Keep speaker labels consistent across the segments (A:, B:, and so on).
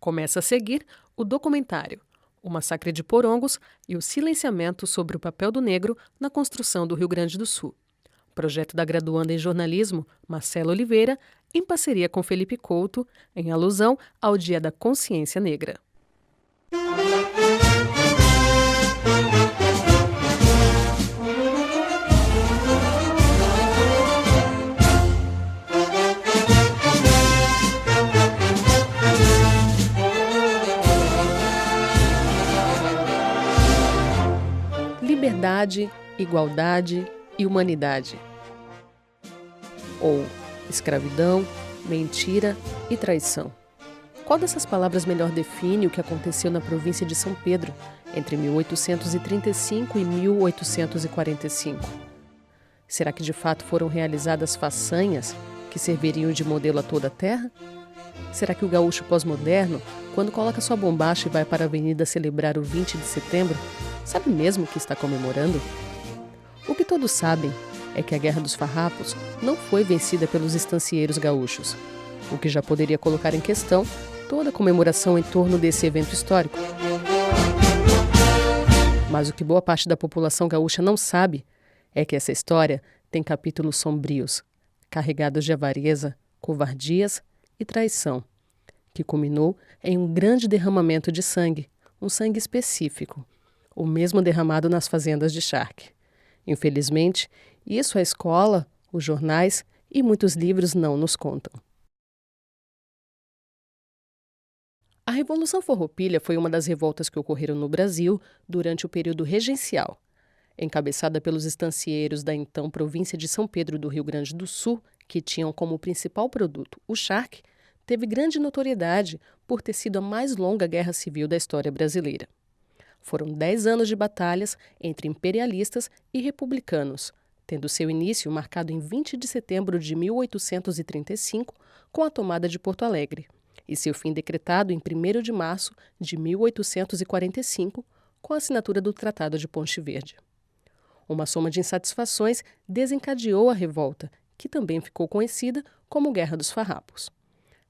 A: Começa a seguir o documentário O Massacre de Porongos e o Silenciamento sobre o Papel do Negro na Construção do Rio Grande do Sul. Projeto da graduanda em jornalismo Marcela Oliveira, em parceria com Felipe Couto, em alusão ao Dia da Consciência Negra. Liberdade, igualdade e humanidade. Ou escravidão, mentira e traição. Qual dessas palavras melhor define o que aconteceu na província de São Pedro entre 1835 e 1845? Será que de fato foram realizadas façanhas que serviriam de modelo a toda a terra? Será que o gaúcho pós-moderno, quando coloca sua bombacha e vai para a avenida celebrar o 20 de setembro, sabe mesmo o que está comemorando? O que todos sabem é que a Guerra dos Farrapos não foi vencida pelos estancieiros gaúchos, o que já poderia colocar em questão toda a comemoração em torno desse evento histórico. Mas o que boa parte da população gaúcha não sabe é que essa história tem capítulos sombrios, carregados de avareza, covardias e traição, que culminou em um grande derramamento de sangue, um sangue específico, o mesmo derramado nas fazendas de charque. Infelizmente, isso a escola, os jornais e muitos livros não nos contam. A Revolução Farroupilha foi uma das revoltas que ocorreram no Brasil durante o período regencial. Encabeçada pelos estancieiros da então província de São Pedro do Rio Grande do Sul, que tinham como principal produto o charque, teve grande notoriedade por ter sido a mais longa guerra civil da história brasileira. Foram 10 anos de batalhas entre imperialistas e republicanos, tendo seu início marcado em 20 de setembro de 1835, com a tomada de Porto Alegre, e seu fim decretado em 1º de março de 1845, com a assinatura do Tratado de Ponte Verde. Uma soma de insatisfações desencadeou a revolta, que também ficou conhecida como Guerra dos Farrapos.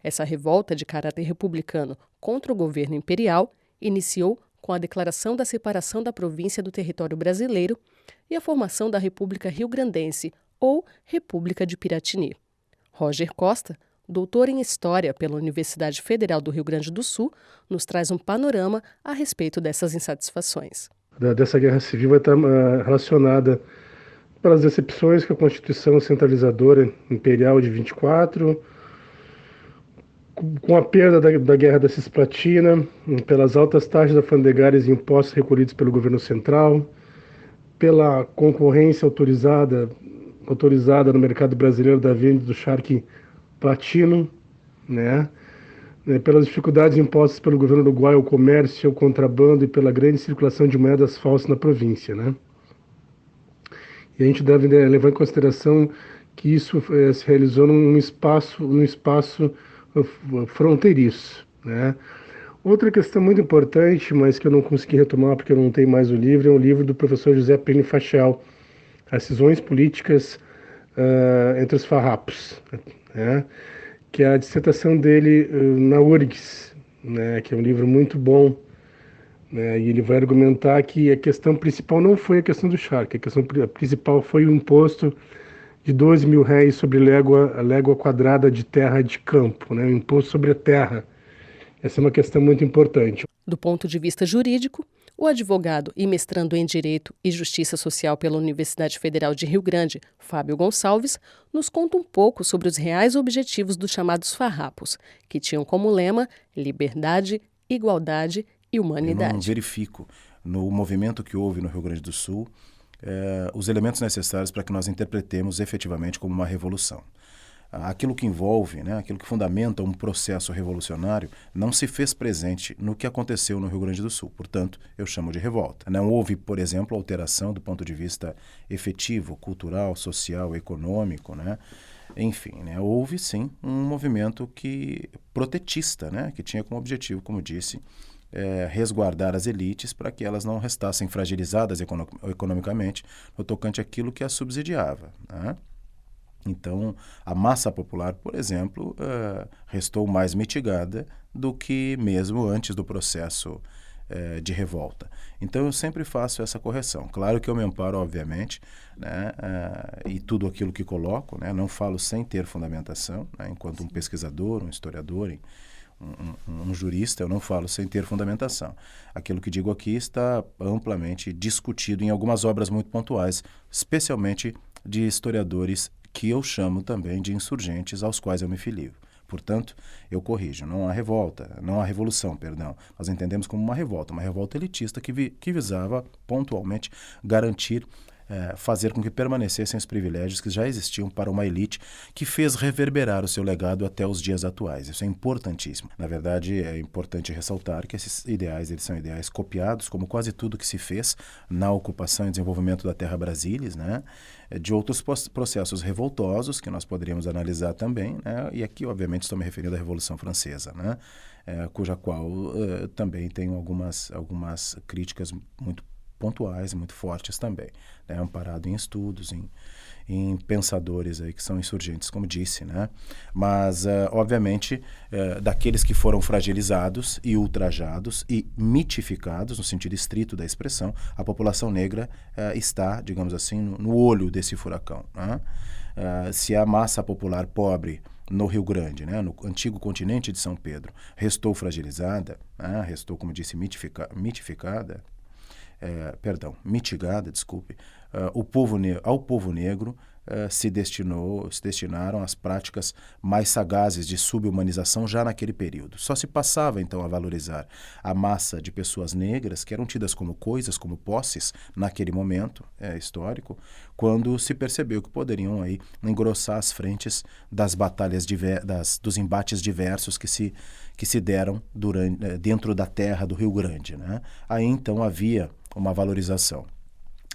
A: Essa revolta de caráter republicano contra o governo imperial iniciou com a declaração da separação da província do território brasileiro e a formação da República Rio-Grandense, ou República de Piratini. Roger Costa, doutor em História pela Universidade Federal do Rio Grande do Sul, nos traz um panorama a respeito dessas insatisfações.
B: Dessa guerra civil vai estar relacionada pelas decepções com a Constituição Centralizadora Imperial de 24, com a perda da Guerra da Cisplatina, pelas altas taxas alfandegárias e impostos recolhidos pelo governo central, pela concorrência autorizada no mercado brasileiro da venda do charque platino, pelas dificuldades impostas pelo governo uruguaio ao comércio, ao contrabando e pela grande circulação de moedas falsas na província, E a gente deve levar em consideração que isso se realizou num espaço fronteiriço, Outra questão muito importante, mas que eu não consegui retomar porque eu não tenho mais o livro, é um livro do professor José Plínio Fachel, As Cisões Políticas entre os Farrapos, que é a dissertação dele na URGS, que é um livro muito bom, e ele vai argumentar que a questão principal não foi a questão do charque, a questão principal foi o imposto de 12 mil réis sobre légua quadrada de terra de campo, o imposto sobre a terra. Essa é uma questão muito importante.
A: Do ponto de vista jurídico, o advogado e mestrando em Direito e Justiça Social pela Universidade Federal de Rio Grande, Fábio Gonçalves, nos conta um pouco sobre os reais objetivos dos chamados farrapos, que tinham como lema liberdade, igualdade e humanidade.
C: Eu não verifico no movimento que houve no Rio Grande do Sul os elementos necessários para que nós interpretemos efetivamente como uma revolução. Aquilo que envolve, aquilo que fundamenta um processo revolucionário não se fez presente no que aconteceu no Rio Grande do Sul. Portanto, eu chamo de revolta. Não houve, por exemplo, alteração do ponto de vista efetivo, cultural, social, econômico, Enfim, houve sim um movimento protetista, que tinha como objetivo, como disse, resguardar as elites para que elas não restassem fragilizadas economicamente no tocante àquilo que as subsidiava. Então, a massa popular, por exemplo, restou mais mitigada do que mesmo antes do processo de revolta. Então eu sempre faço essa correção. Claro que eu me amparo, obviamente, né, e tudo aquilo que coloco, né, não falo sem ter fundamentação, né, enquanto um pesquisador, um historiador, um jurista, eu não falo sem ter fundamentação. Aquilo que digo aqui está amplamente discutido em algumas obras muito pontuais, especialmente de historiadores que eu chamo também de insurgentes, aos quais eu me filio. Portanto, eu corrijo, não há revolta, não há revolução, perdão. Nós entendemos como uma revolta elitista que visava pontualmente garantir, fazer com que permanecessem os privilégios que já existiam para uma elite que fez reverberar o seu legado até os dias atuais. Isso é importantíssimo. Na verdade, é importante ressaltar que esses ideais, eles são ideais copiados, como quase tudo que se fez na ocupação e desenvolvimento da Terra Brasilis, né? De outros processos revoltosos que nós poderíamos analisar também, né? E aqui, obviamente, estou me referindo à Revolução Francesa, né? Cuja qual também tenho algumas críticas muito pontuais e muito fortes também, né? Amparado em estudos, em pensadores aí que são insurgentes, como disse, né? Mas, obviamente, daqueles que foram fragilizados e ultrajados e mitificados, no sentido estrito da expressão, a população negra está, digamos assim, no olho desse furacão, né? Se a massa popular pobre no Rio Grande, né, no antigo continente de São Pedro, restou fragilizada, né, restou, como disse, mitigada, desculpe, ao povo negro se destinaram as práticas mais sagazes de subhumanização já naquele período. Só se passava, então, a valorizar a massa de pessoas negras que eram tidas como coisas, como posses, naquele momento histórico, quando se percebeu que poderiam aí engrossar as frentes das batalhas, dos embates diversos que se deram dentro da terra do Rio Grande, né? Aí, então, havia uma valorização.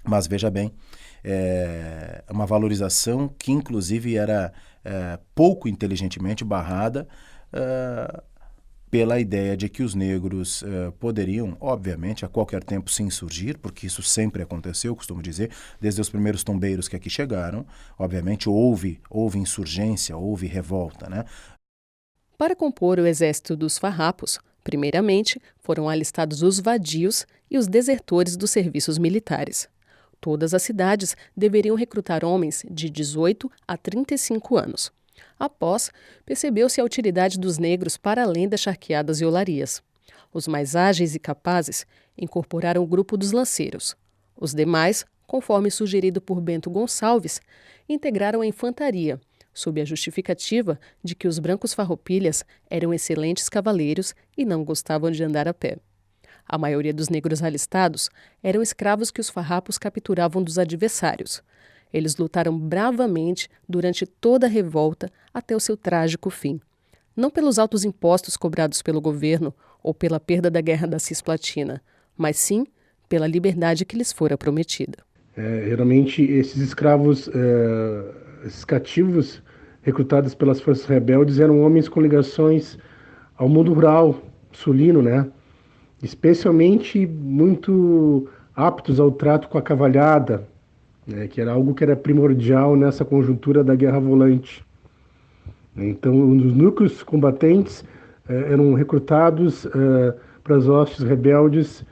C: Mas, veja bem, uma valorização que, inclusive, era pouco inteligentemente barrada pela ideia de que os negros poderiam, obviamente, a qualquer tempo se insurgir, porque isso sempre aconteceu, costumo dizer, desde os primeiros tombeiros que aqui chegaram. Obviamente, houve insurgência, houve revolta, né?
A: Para compor o exército dos farrapos, primeiramente, foram alistados os vadios e os desertores dos serviços militares. Todas as cidades deveriam recrutar homens de 18 a 35 anos. Após, percebeu-se a utilidade dos negros para além das charqueadas e olarias. Os mais ágeis e capazes incorporaram o grupo dos lanceiros. Os demais, conforme sugerido por Bento Gonçalves, integraram a infantaria, sob a justificativa de que os brancos farroupilhas eram excelentes cavaleiros e não gostavam de andar a pé. A maioria dos negros alistados eram escravos que os farrapos capturavam dos adversários. Eles lutaram bravamente durante toda a revolta até o seu trágico fim. Não pelos altos impostos cobrados pelo governo ou pela perda da Guerra da Cisplatina, mas sim pela liberdade que lhes fora prometida.
B: Geralmente, esses escravos, esses cativos recrutados pelas forças rebeldes eram homens com ligações ao mundo rural, sulino, né? Especialmente muito aptos ao trato com a cavalhada, né? Que era algo que era primordial nessa conjuntura da guerra volante. Então, os núcleos combatentes eram recrutados para as hostes rebeldes,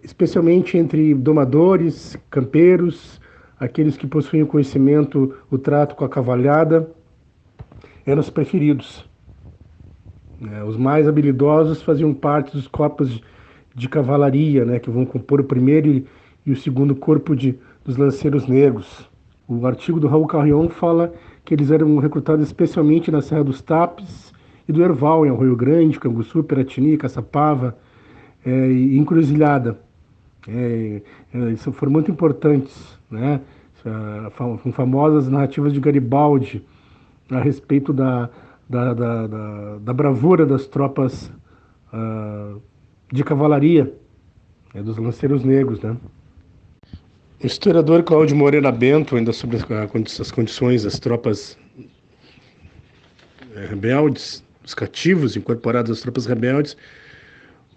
B: especialmente entre domadores, campeiros, aqueles que possuíam conhecimento, o trato com a cavalhada, eram os preferidos. Os mais habilidosos faziam parte dos corpos de cavalaria, né, que vão compor o primeiro e o segundo corpo dos lanceiros negros. O artigo do Raul Carrion fala que eles eram recrutados especialmente na Serra dos Tapes e do Herval, em Arroio Grande, Canguçu, Piratini, Caçapava e Encruzilhada. Foram muito importantes, né? São famosas narrativas de Garibaldi a respeito da bravura das tropas de cavalaria, dos lanceiros negros, né? O historiador Cláudio Moreira Bento, ainda sobre as condições das tropas rebeldes, os cativos incorporados às tropas rebeldes,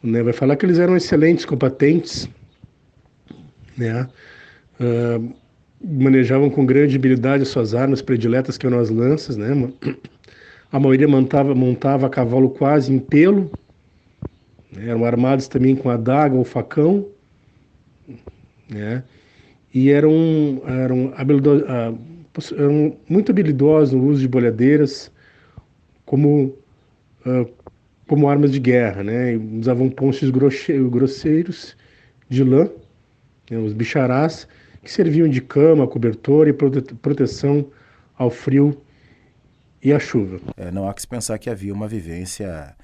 B: né, vai falar que eles eram excelentes combatentes, né? Manejavam com grande habilidade as suas armas prediletas, que eram as lanças, né? a maioria montava a cavalo quase em pelo, né? Eram armados também com adaga ou facão, né? E eram muito habilidosos no uso de bolhadeiras como, ah, como armas de guerra, né? E usavam ponchos grosseiros de lã, né? Os bicharás, que serviam de cama, cobertor e proteção ao frio e à chuva.
C: Não há que se pensar que havia uma vivência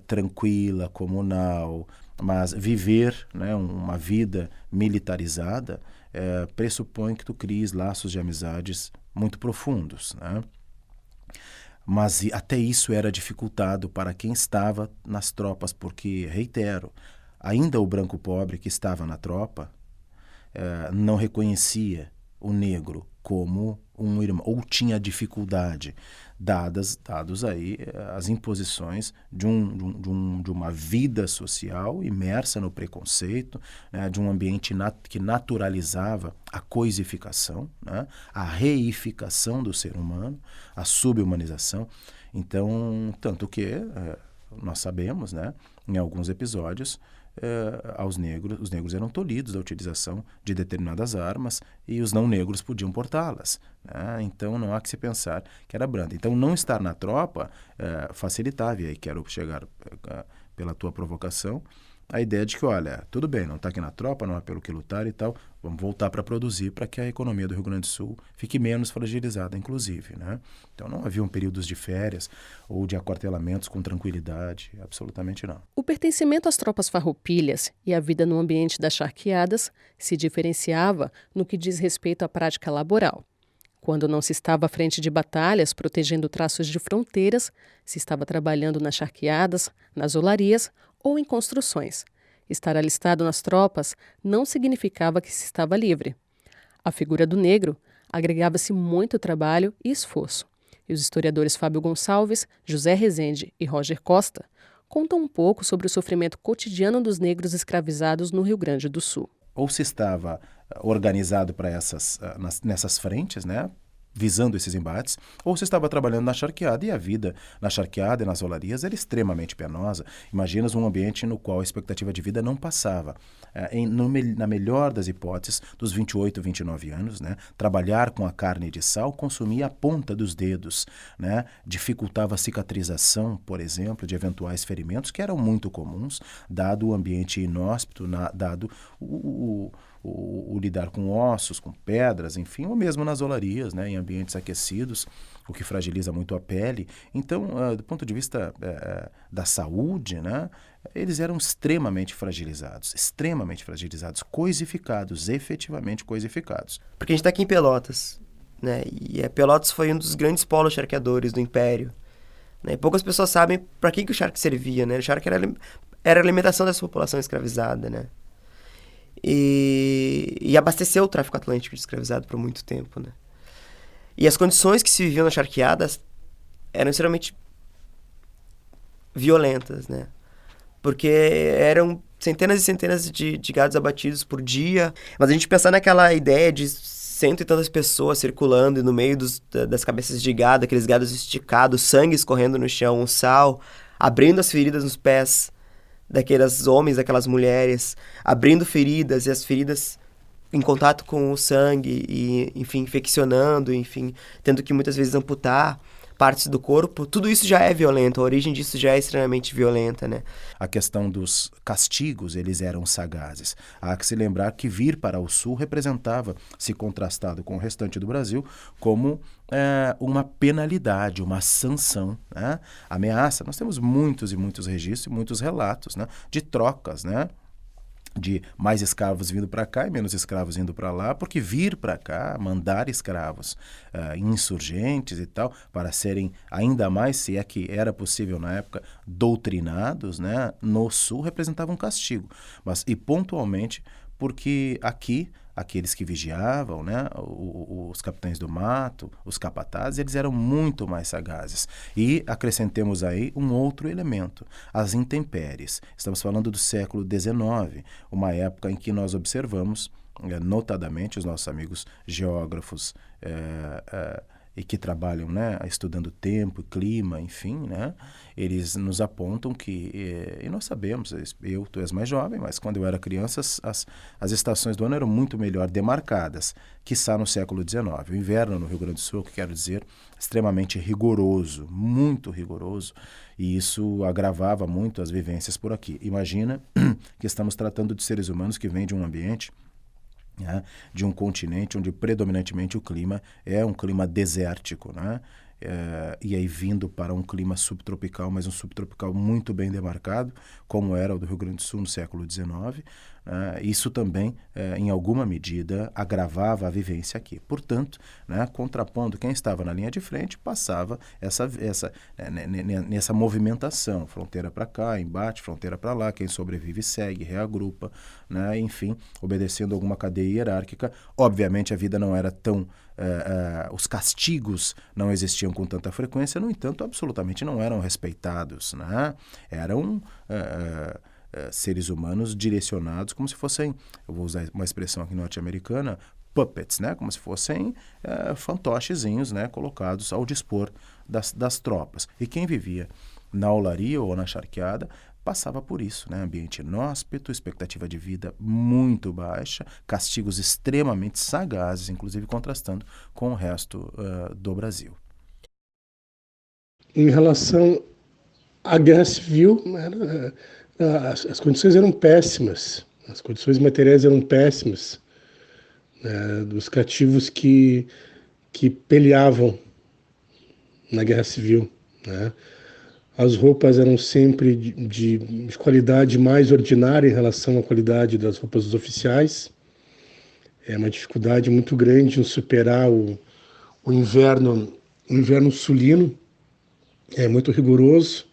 C: tranquila, comunal, mas viver, né, uma vida militarizada pressupõe que tu cries laços de amizades muito profundos, né? Mas até isso era dificultado para quem estava nas tropas, porque, reitero, ainda o branco pobre que estava na tropa não reconhecia o negro como um irmão, ou tinha dificuldade, dados aí as imposições de uma vida social imersa no preconceito, né, de um ambiente que naturalizava a coisificação, né, a reificação do ser humano, a subhumanização. Então, tanto que nós sabemos, né, em alguns episódios, os negros eram tolhidos da utilização de determinadas armas e os não negros podiam portá-las, né? Então não há que se pensar que era branda. Então não estar na tropa facilitava, e aí quero chegar pela tua provocação, a ideia de que, olha, tudo bem, não está aqui na tropa, não há pelo que lutar e tal, vamos voltar para produzir para que a economia do Rio Grande do Sul fique menos fragilizada, inclusive, né? Então não haviam períodos de férias ou de aquartelamentos com tranquilidade, absolutamente não.
A: O pertencimento às tropas farroupilhas e a vida no ambiente das charqueadas se diferenciava no que diz respeito à prática laboral. Quando não se estava à frente de batalhas, protegendo traços de fronteiras, se estava trabalhando nas charqueadas, nas olarias ou em construções. Estar alistado nas tropas não significava que se estava livre. À figura do negro agregava-se muito trabalho e esforço. E os historiadores Fábio Gonçalves, José Rezende e Roger Costa contam um pouco sobre o sofrimento cotidiano dos negros escravizados no Rio Grande do Sul.
C: Ou se estava organizado para nessas frentes, né, visando esses embates, ou se estava trabalhando na charqueada, e a vida na charqueada e nas olarias era extremamente penosa. Imaginas um ambiente no qual a expectativa de vida não passava, na melhor das hipóteses, dos 28, 29 anos, né, trabalhar com a carne de sal consumia a ponta dos dedos, né, dificultava a cicatrização, por exemplo, de eventuais ferimentos, que eram muito comuns, dado o ambiente inóspito, dado o lidar com ossos, com pedras, enfim, ou mesmo nas olarias, né, em ambientes aquecidos, o que fragiliza muito a pele. Então, do ponto de vista da saúde, né, eles eram extremamente fragilizados, coisificados, efetivamente coisificados.
D: Porque a gente está aqui em Pelotas, né, e Pelotas foi um dos grandes polos charqueadores do Império, né, e poucas pessoas sabem para que o charque servia, né, o charque era a alimentação dessa população escravizada, né. E abasteceu o tráfico atlântico de escravizado por muito tempo, né? E as condições que se viviam nas charqueadas eram extremamente violentas, né? Porque eram centenas e centenas de gados abatidos por dia. Mas a gente pensar naquela ideia de 100 e tantas pessoas circulando e no meio das cabeças de gado, aqueles gados esticados, sangue escorrendo no chão, um sal, abrindo as feridas nos pés daqueles homens, daquelas mulheres, abrindo feridas, e as feridas em contato com o sangue, e, enfim, infeccionando, enfim, tendo que muitas vezes amputar partes do corpo, tudo isso já é violento, a origem disso já é extremamente violenta, né?
C: A questão dos castigos, eles eram sagazes. Há que se lembrar que vir para o Sul representava, se contrastado com o restante do Brasil, como uma penalidade, uma sanção, né? Ameaça. Nós temos muitos e muitos registros, muitos relatos, né, de trocas, né, de mais escravos vindo para cá e menos escravos indo para lá, porque vir para cá, mandar escravos insurgentes e tal, para serem ainda mais, se é que era possível na época, doutrinados, né, no Sul, representava um castigo. E pontualmente, porque aqui, aqueles que vigiavam, né, os capitães do mato, os capatazes, eles eram muito mais sagazes. E acrescentemos aí um outro elemento, as intempéries. Estamos falando do século XIX, uma época em que nós observamos, notadamente, os nossos amigos geógrafos e que trabalham, né, estudando tempo, clima, enfim, né, eles nos apontam que, e nós sabemos, tu és mais jovem, mas quando eu era criança, as estações do ano eram muito melhor demarcadas, quiçá no século XIX. O inverno no Rio Grande do Sul, que quero dizer, extremamente rigoroso, muito rigoroso, e isso agravava muito as vivências por aqui. Imagina que estamos tratando de seres humanos que vêm de um ambiente, né, de um continente onde predominantemente o clima é um clima desértico, né? E aí vindo para um clima subtropical, mas um subtropical muito bem demarcado, como era o do Rio Grande do Sul no século XIX, isso também, em alguma medida, agravava a vivência aqui. Portanto, né, contrapondo quem estava na linha de frente, passava nessa movimentação, fronteira para cá, embate, fronteira para lá, quem sobrevive segue, reagrupa, né, enfim, obedecendo alguma cadeia hierárquica. Obviamente a vida não era tão... os castigos não existiam com tanta frequência, no entanto, absolutamente não eram respeitados, né? Eram seres humanos direcionados como se fossem, eu vou usar uma expressão aqui norte-americana, puppets, né? Como se fossem fantochezinhos, né? Colocados ao dispor das tropas. E quem vivia na olaria ou na charqueada passava por isso, né? Ambiente inóspito, expectativa de vida muito baixa, castigos extremamente sagazes, inclusive contrastando com o resto do Brasil.
B: Em relação à Guerra Civil, as condições eram péssimas, as condições materiais eram péssimas, né, dos cativos que peleavam na Guerra Civil, né? As roupas eram sempre de qualidade mais ordinária em relação à qualidade das roupas dos oficiais. É uma dificuldade muito grande em superar o inverno sulino. É muito rigoroso.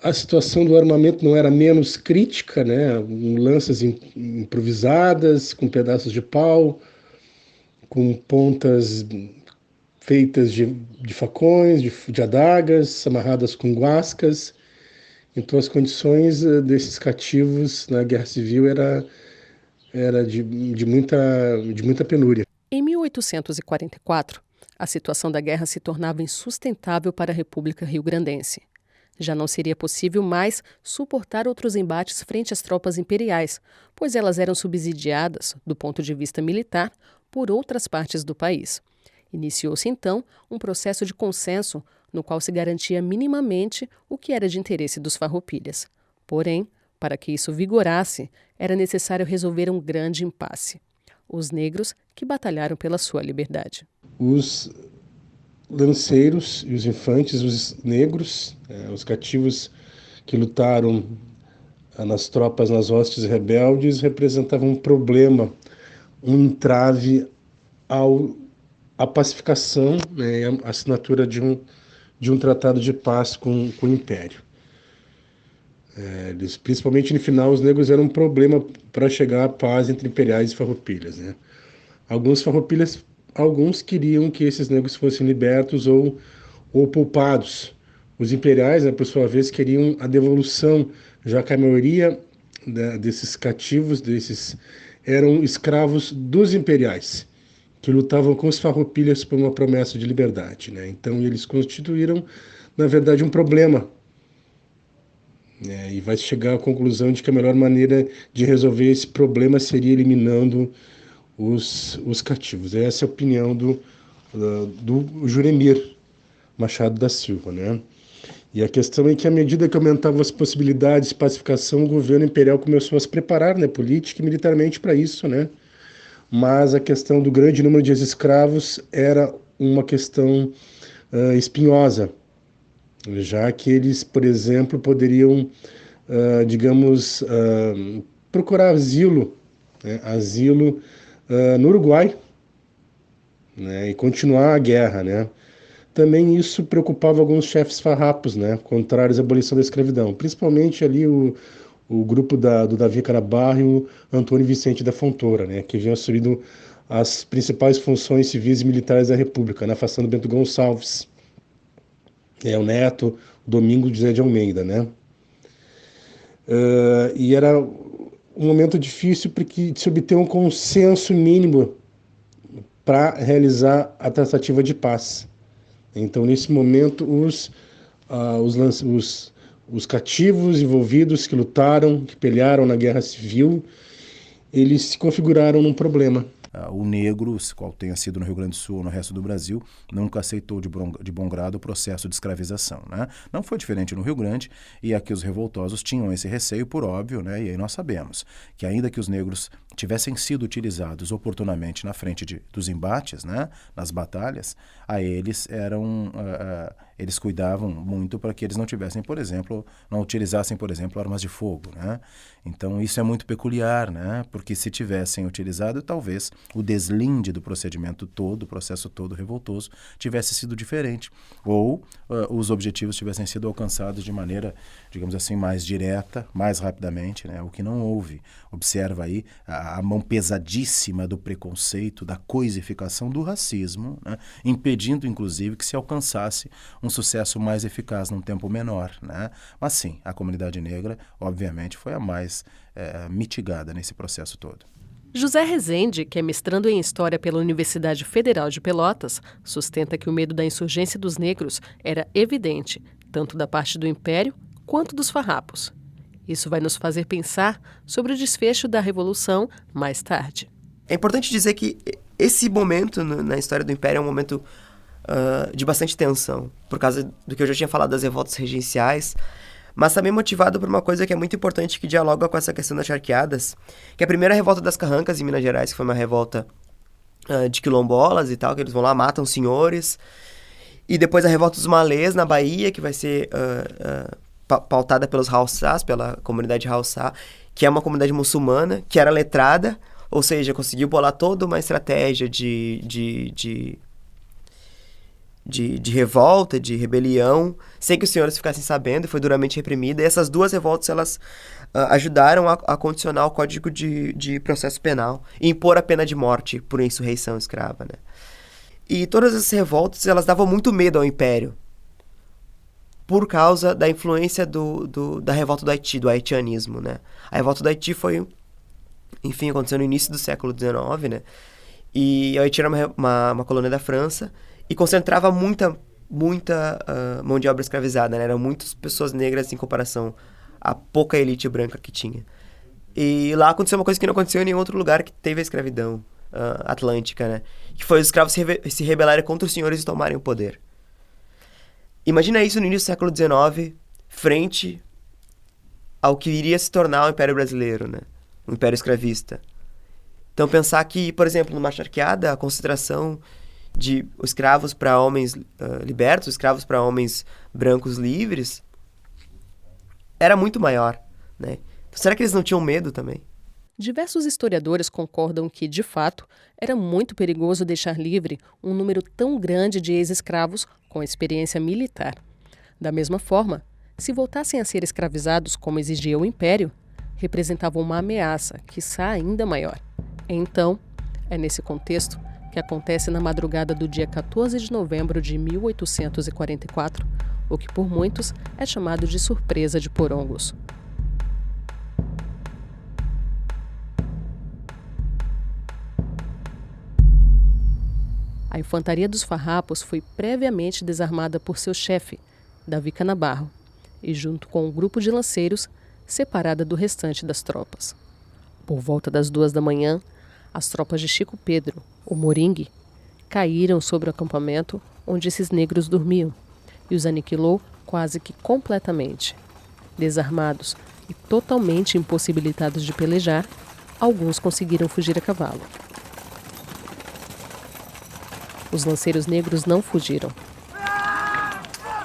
B: A situação do armamento não era menos crítica, né? Lanças improvisadas, com pedaços de pau, com pontas feitas de facões, de adagas, amarradas com guascas. Então as condições desses cativos na Guerra Civil era de muita penúria.
A: Em 1844, a situação da guerra se tornava insustentável para a República Rio-Grandense. Já não seria possível mais suportar outros embates frente às tropas imperiais, pois elas eram subsidiadas, do ponto de vista militar, por outras partes do país. Iniciou-se, então, um processo de consenso no qual se garantia minimamente o que era de interesse dos farroupilhas. Porém, para que isso vigorasse, era necessário resolver um grande impasse: os negros que batalharam pela sua liberdade.
B: Os lanceiros e os infantes, os negros, os cativos que lutaram nas tropas, nas hostes rebeldes, representavam um problema, um entrave à pacificação, né, a assinatura de um tratado de paz com o Império. Principalmente no final, os negros eram um problema para chegar à paz entre imperiais e farroupilhas, né? Alguns queriam que esses negros fossem libertos ou poupados. Os imperiais, né, por sua vez, queriam a devolução, já que a maioria desses cativos, eram escravos dos imperiais, que lutavam com os farroupilhas por uma promessa de liberdade, né? Então eles constituíram, na verdade, um problema, né? E vai chegar à conclusão de que a melhor maneira de resolver esse problema seria eliminando os cativos. Essa é a opinião do Juremir Machado da Silva, né? E a questão é que, à medida que aumentavam as possibilidades de pacificação, o governo imperial começou a se preparar, né, política e militarmente para isso, né? Mas a questão do grande número de escravos era uma questão espinhosa, já que eles, por exemplo, poderiam, procurar asilo, né, no Uruguai, né, e continuar a guerra, né? Também isso preocupava alguns chefes farrapos, né, contrários à abolição da escravidão, principalmente ali o grupo do Davi Canabarro e o Antônio Vicente da Fontoura, né, que vinham assumindo as principais funções civis e militares da República, né, afastando Bento Gonçalves, o neto, Domingos José de Almeida, né? E era um momento difícil porque de se obter um consenso mínimo para realizar a tratativa de paz. Então, nesse momento, os cativos envolvidos que lutaram, que pelearam na guerra civil, eles se configuraram num problema.
C: O negro, qual tenha sido no Rio Grande do Sul ou no resto do Brasil, nunca aceitou de bom grado o processo de escravização, né? Não foi diferente no Rio Grande, e aqui os revoltosos tinham esse receio, por óbvio, né? E aí nós sabemos que ainda que os negros tivessem sido utilizados oportunamente na frente dos embates, né? Nas batalhas, a eles eles cuidavam muito para que eles não tivessem, por exemplo, não utilizassem, por exemplo, armas de fogo, né? Então isso é muito peculiar, né? Porque se tivessem utilizado, talvez o deslinde do procedimento todo, o processo todo revoltoso, tivesse sido diferente. Ou os objetivos tivessem sido alcançados de maneira, digamos assim, mais direta, mais rapidamente, né? O que não houve. Observa aí a mão pesadíssima do preconceito, da coisificação do racismo, né? Impedindo, inclusive, que se alcançasse um sucesso mais eficaz num tempo menor, né? Mas sim, a comunidade negra, obviamente, foi a mais mitigada nesse processo todo.
A: José Rezende, que é mestrando em História pela Universidade Federal de Pelotas, sustenta que o medo da insurgência dos negros era evidente, tanto da parte do Império quanto dos farrapos. Isso vai nos fazer pensar sobre o desfecho da Revolução mais tarde.
D: É importante dizer que esse momento na história do Império é um momento de bastante tensão, por causa do que eu já tinha falado das revoltas regenciais, mas também motivado por uma coisa que é muito importante, que dialoga com essa questão das charqueadas, que é a primeira revolta das Carrancas em Minas Gerais, que foi uma revolta de quilombolas e tal, que eles vão lá, matam senhores, e depois a revolta dos Malês na Bahia, que vai ser pautada pelos Haussás, pela comunidade Haussá, que é uma comunidade muçulmana, que era letrada, ou seja, conseguiu bolar toda uma estratégia de revolta, de rebelião, sem que os senhores ficassem sabendo, e foi duramente reprimida. E essas duas revoltas, elas ajudaram a condicionar o Código de Processo Penal e impor a pena de morte por insurreição escrava, né? E todas essas revoltas, elas davam muito medo ao Império, por causa da influência da revolta do Haiti, do haitianismo, né? A revolta do Haiti foi, enfim, aconteceu no início do século XIX, né? E o Haiti era uma colônia da França, e concentrava muita mão de obra escravizada, né? Eram muitas pessoas negras em comparação à pouca elite branca que tinha. E lá aconteceu uma coisa que não aconteceu em nenhum outro lugar que teve a escravidão atlântica, né? Que foi os escravos se rebelarem contra os senhores e tomarem o poder. Imagina isso no início do século XIX, frente ao que iria se tornar o Império Brasileiro, né? O Império Escravista. Então pensar que, por exemplo, numa charqueada, a concentração de escravos para homens libertos, escravos para homens brancos livres, era muito maior, né? Então, será que eles não tinham medo também?
A: Diversos historiadores concordam que, de fato, era muito perigoso deixar livre um número tão grande de ex-escravos com experiência militar. Da mesma forma, se voltassem a ser escravizados como exigia o Império, representavam uma ameaça, quiçá ainda maior. Então, é nesse contexto que acontece na madrugada do dia 14 de novembro de 1844, o que por muitos é chamado de Surpresa de Porongos. A infantaria dos farrapos foi previamente desarmada por seu chefe, Davi Canabarro, e junto com um grupo de lanceiros, separada do restante das tropas. Por volta das 2 da manhã, as tropas de Chico Pedro, o Moringue, caíram sobre o acampamento onde esses negros dormiam e os aniquilou quase que completamente. Desarmados e totalmente impossibilitados de pelejar, alguns conseguiram fugir a cavalo. Os lanceiros negros não fugiram.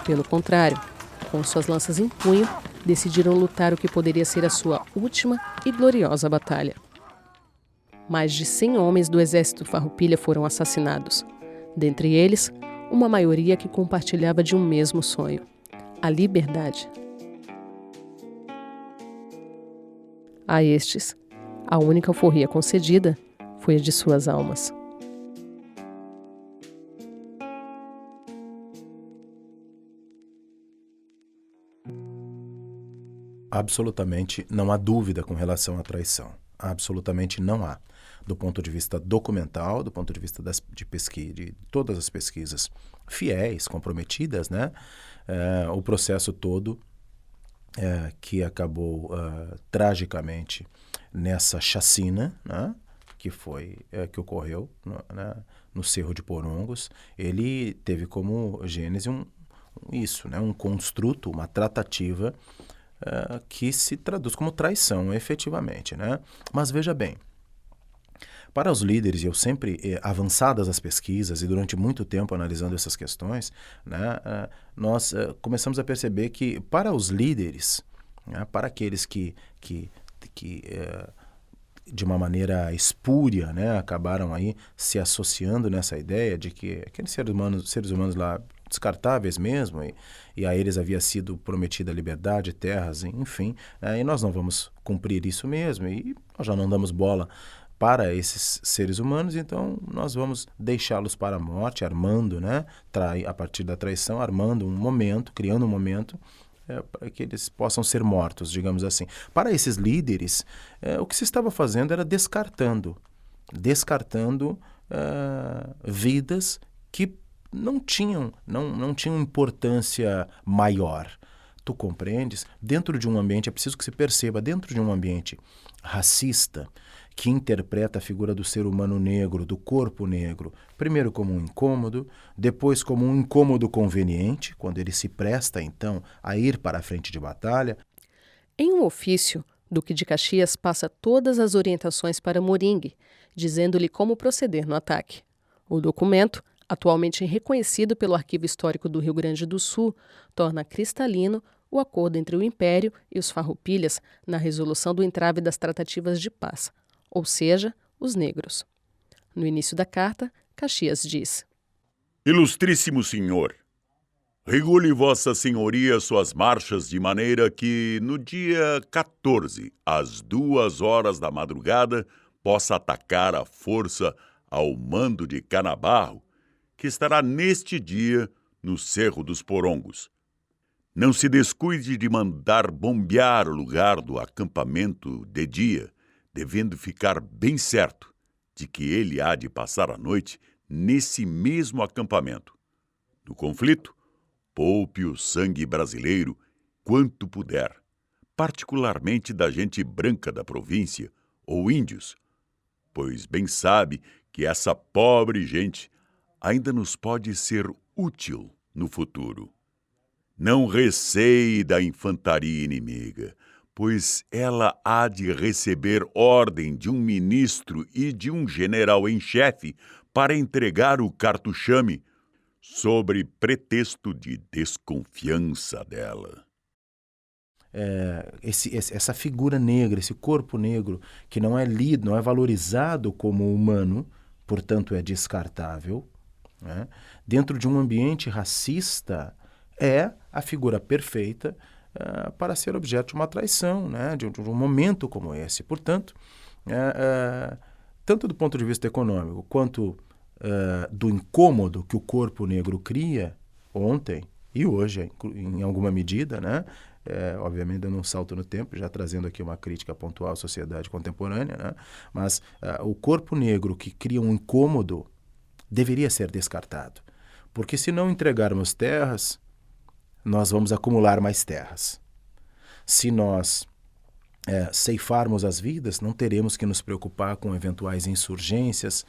A: Pelo contrário, com suas lanças em punho, decidiram lutar o que poderia ser a sua última e gloriosa batalha. Mais de 100 homens do exército Farroupilha foram assassinados. Dentre eles, uma maioria que compartilhava de um mesmo sonho: a liberdade. A estes, a única alforria concedida foi a de suas almas.
C: Absolutamente não há dúvida com relação à traição. Absolutamente não há. Do ponto de vista documental, do ponto de vista de pesquisa, de todas as pesquisas fiéis, comprometidas, né? O processo todo que acabou tragicamente nessa chacina, né? Que ocorreu no Cerro de Porongos, ele teve como gênese isso, né? Um construto, uma tratativa que se traduz como traição, efetivamente, né? Mas veja bem, para os líderes, e eu sempre, avançadas as pesquisas e durante muito tempo analisando essas questões, né, nós começamos a perceber que para os líderes, né, para aqueles que de uma maneira espúria, né, acabaram aí se associando nessa ideia de que aqueles seres humanos lá descartáveis mesmo, e a eles havia sido prometida liberdade, terras, enfim, e nós não vamos cumprir isso mesmo, e nós já não damos bola para esses seres humanos, então nós vamos deixá-los para a morte, armando, né, a partir da traição, armando um momento, criando um momento para que eles possam ser mortos, digamos assim. Para esses líderes, o que se estava fazendo era descartando vidas que não tinham importância maior. Tu compreendes? Dentro de um ambiente, é preciso que se perceba, dentro de um ambiente racista, que interpreta a figura do ser humano negro, do corpo negro, primeiro como um incômodo, depois como um incômodo conveniente, quando ele se presta, então, a ir para a frente de batalha.
A: Em um ofício, Duque de Caxias passa todas as orientações para Moringue, dizendo-lhe como proceder no ataque. O documento, atualmente reconhecido pelo Arquivo Histórico do Rio Grande do Sul, torna cristalino o acordo entre o Império e os Farroupilhas na resolução do entrave das tratativas de paz, ou seja, os negros. No início da carta, Caxias diz:
E: Ilustríssimo senhor, regule vossa senhoria suas marchas de maneira que, no dia 14, às 2 horas da madrugada, possa atacar a força ao mando de Canabarro, que estará neste dia no Cerro dos Porongos. Não se descuide de mandar bombear o lugar do acampamento de dia, devendo ficar bem certo de que ele há de passar a noite nesse mesmo acampamento. No conflito, poupe o sangue brasileiro quanto puder, particularmente da gente branca da província ou índios, pois bem sabe que essa pobre gente ainda nos pode ser útil no futuro. Não receie da infantaria inimiga, pois ela há de receber ordem de um ministro e de um general em chefe para entregar o cartuchame, sobre pretexto de desconfiança dela.
C: Essa figura negra, esse corpo negro, que não é lido, não é valorizado como humano, portanto é descartável, né? Dentro de um ambiente racista, é a figura perfeita para ser objeto de uma traição, né? de um momento como esse. Portanto, tanto do ponto de vista econômico quanto do incômodo que o corpo negro cria ontem e hoje, em alguma medida, né? Obviamente dando um salto no tempo, já trazendo aqui uma crítica pontual à sociedade contemporânea, né? Mas o corpo negro que cria um incômodo deveria ser descartado, porque se não entregarmos terras, nós vamos acumular mais terras. Se nós ceifarmos as vidas, não teremos que nos preocupar com eventuais insurgências,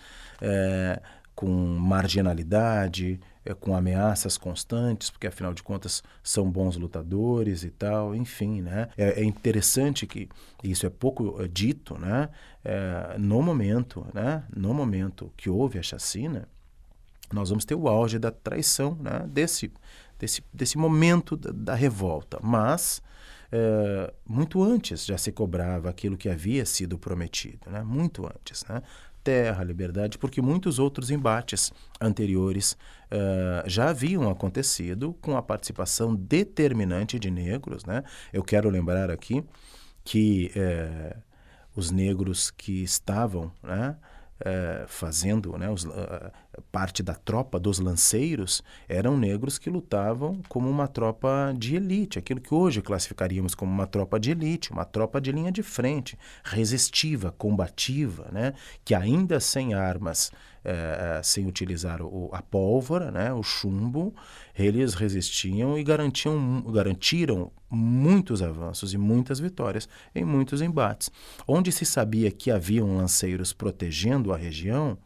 C: com marginalidade, com ameaças constantes, porque afinal de contas são bons lutadores e tal, enfim, né? É interessante que isso é pouco dito, né? No momento que houve a chacina, nós vamos ter o auge da traição, né? Desse momento da revolta, mas muito antes já se cobrava aquilo que havia sido prometido, né? Muito antes, né? Terra, liberdade, porque muitos outros embates anteriores já haviam acontecido com a participação determinante de negros, né? Eu quero lembrar aqui que os negros que estavam, né, fazendo, né, parte da tropa dos lanceiros eram negros que lutavam como uma tropa de elite, aquilo que hoje classificaríamos como uma tropa de elite, uma tropa de linha de frente, resistiva, combativa, né? Que ainda sem armas, sem utilizar a pólvora, né? O chumbo, eles resistiam e garantiram muitos avanços e muitas vitórias em muitos embates. Onde se sabia que haviam lanceiros protegendo a região,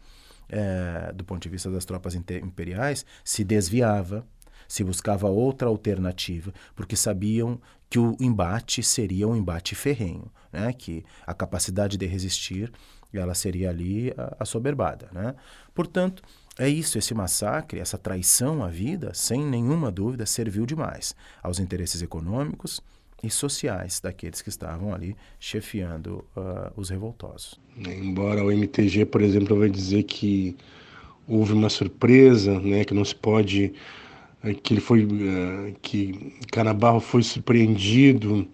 C: do ponto de vista das tropas imperiais, se desviava, se buscava outra alternativa, porque sabiam que o embate seria um embate ferrenho, né? Que a capacidade de resistir ela seria ali assoberbada, né? Portanto, é isso, esse massacre, essa traição à vida, sem nenhuma dúvida, serviu demais aos interesses econômicos e sociais daqueles que estavam ali chefiando os revoltosos.
B: Embora o MTG, por exemplo, vai dizer que houve uma surpresa, né, que não se pode, que ele foi, que Canabarro foi surpreendido,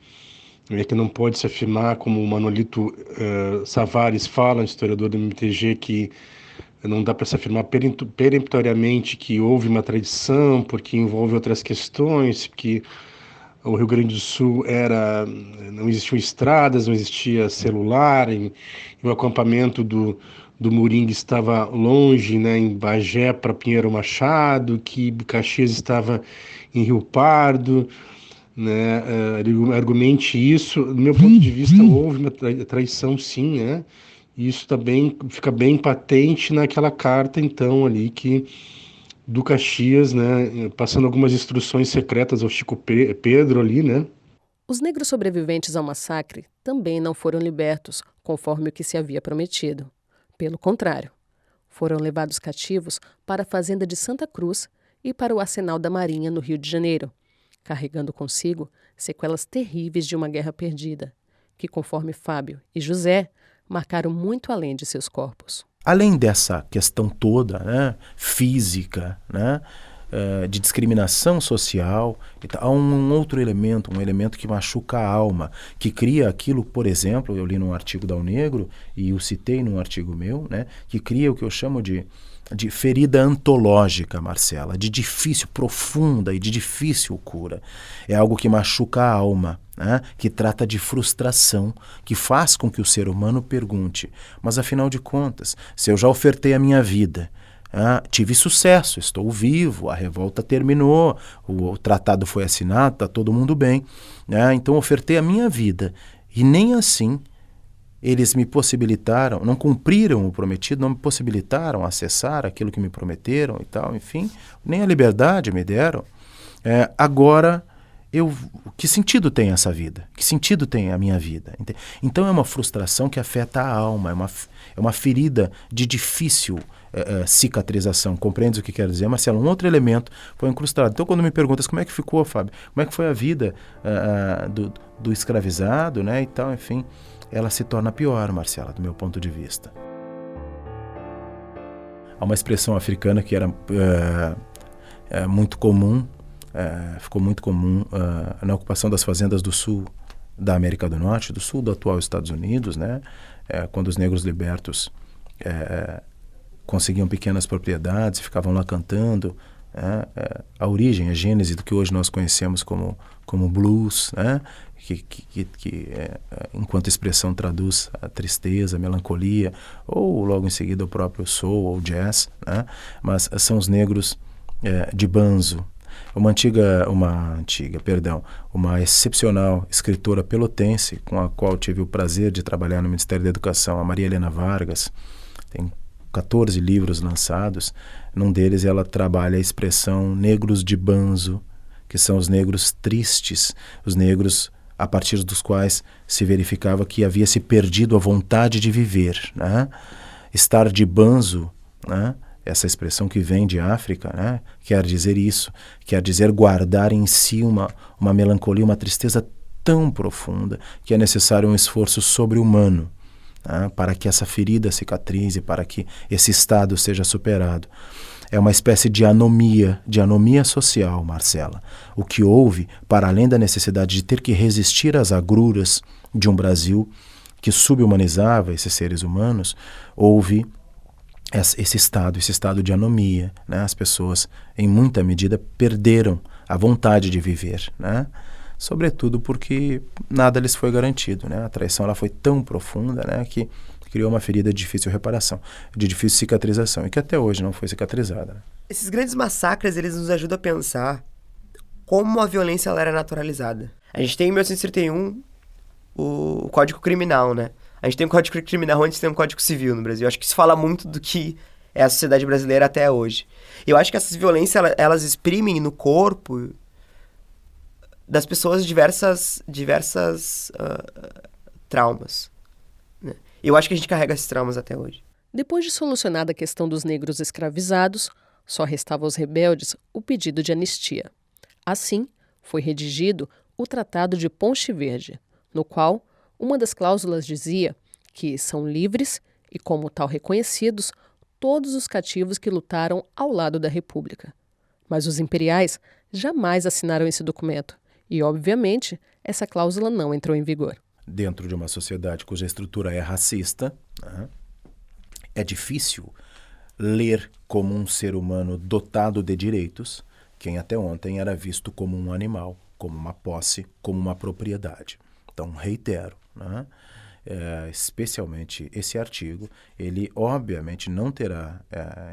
B: que não pode se afirmar, como o Manolito Savares fala, historiador do MTG, que não dá para se afirmar peremptoriamente que houve uma traição, porque envolve outras questões, que o Rio Grande do Sul não existiam estradas, não existia celular, e o acampamento do Moringue estava longe, né, em Bagé para Pinheiro Machado, que Caxias estava em Rio Pardo, né, argumente isso. Do meu ponto de vista, houve uma traição, sim, né, e isso também fica bem patente naquela carta, então, ali do Caxias, né, passando algumas instruções secretas ao Chico Pedro ali, né?
A: Os negros sobreviventes ao massacre também não foram libertos, conforme o que se havia prometido. Pelo contrário, foram levados cativos para a fazenda de Santa Cruz e para o arsenal da Marinha no Rio de Janeiro, carregando consigo sequelas terríveis de uma guerra perdida, que, conforme Fábio e José, marcaram muito além de seus corpos.
C: Além dessa questão toda, né, física, né, de discriminação social, há um outro elemento, um elemento que machuca a alma, que cria aquilo, por exemplo, eu li num artigo da Unegro, e o citei num artigo meu, né, que cria o que eu chamo de ferida antológica, Marcela, de difícil, profunda e de difícil cura. É algo que machuca a alma, né? Que trata de frustração, que faz com que o ser humano pergunte, mas afinal de contas, se eu já ofertei a minha vida, tive sucesso, estou vivo, a revolta terminou, o tratado foi assinado, está todo mundo bem, né? Então ofertei a minha vida e nem assim eles me possibilitaram, não cumpriram o prometido, não me possibilitaram acessar aquilo que me prometeram e tal, enfim, nem a liberdade me deram. Agora, que sentido tem essa vida? Que sentido tem a minha vida? Então é uma frustração que afeta a alma, é uma ferida de difícil cicatrização. Compreendes o que quero dizer, Marcelo? Um outro elemento foi incrustado. Então quando me perguntas como é que ficou, Fábio, como é que foi a vida do escravizado, né, e tal, enfim, ela se torna pior, Marcela, do meu ponto de vista. Há uma expressão africana que era muito comum, ficou muito comum na ocupação das fazendas do sul da América do Norte, do sul do atual Estados Unidos, né? Quando os negros libertos conseguiam pequenas propriedades, ficavam lá cantando, a origem, a gênese do que hoje nós conhecemos como blues, né? Que enquanto expressão traduz a tristeza, a melancolia, ou logo em seguida o próprio soul ou jazz, né? Mas são os negros de banzo. Uma excepcional escritora pelotense, com a qual tive o prazer de trabalhar no Ministério da Educação, a Maria Helena Vargas, tem 14 livros lançados. Num deles ela trabalha a expressão negros de banzo, que são os negros tristes, os negros a partir dos quais se verificava que havia se perdido a vontade de viver, né? Estar de banzo, né? Essa expressão que vem de África, né? Quer dizer isso, quer dizer guardar em si uma melancolia, uma tristeza tão profunda que é necessário um esforço sobre-humano, né? Para que essa ferida cicatrize, para que esse estado seja superado. É uma espécie de anomia social, Marcela. O que houve, para além da necessidade de ter que resistir às agruras de um Brasil que subhumanizava esses seres humanos, houve esse estado de anomia, né? As pessoas, em muita medida, perderam a vontade de viver, né? Sobretudo porque nada lhes foi garantido, né? A traição ela foi tão profunda, né, que criou uma ferida de difícil reparação, de difícil cicatrização, e que até hoje não foi cicatrizada, né?
D: Esses grandes massacres, eles nos ajudam a pensar como a violência ela era naturalizada. A gente tem em 1831 o Código Criminal, né? A gente tem um Código Criminal antes tem um Código Civil no Brasil. Eu acho que isso fala muito do que é a sociedade brasileira até hoje. Eu acho que essas violências, elas exprimem no corpo das pessoas diversas traumas, né? Eu acho que a gente carrega esses traumas até hoje.
A: Depois de solucionada a questão dos negros escravizados, só restava aos rebeldes o pedido de anistia. Assim, foi redigido o Tratado de Ponche Verde, no qual uma das cláusulas dizia que são livres e, como tal reconhecidos, todos os cativos que lutaram ao lado da República. Mas os imperiais jamais assinaram esse documento e, obviamente, essa cláusula não entrou em vigor.
C: Dentro de uma sociedade cuja estrutura é racista, né, é difícil ler como um ser humano dotado de direitos quem até ontem era visto como um animal, como uma posse, como uma propriedade. Então, reitero, né, especialmente esse artigo, ele obviamente não terá,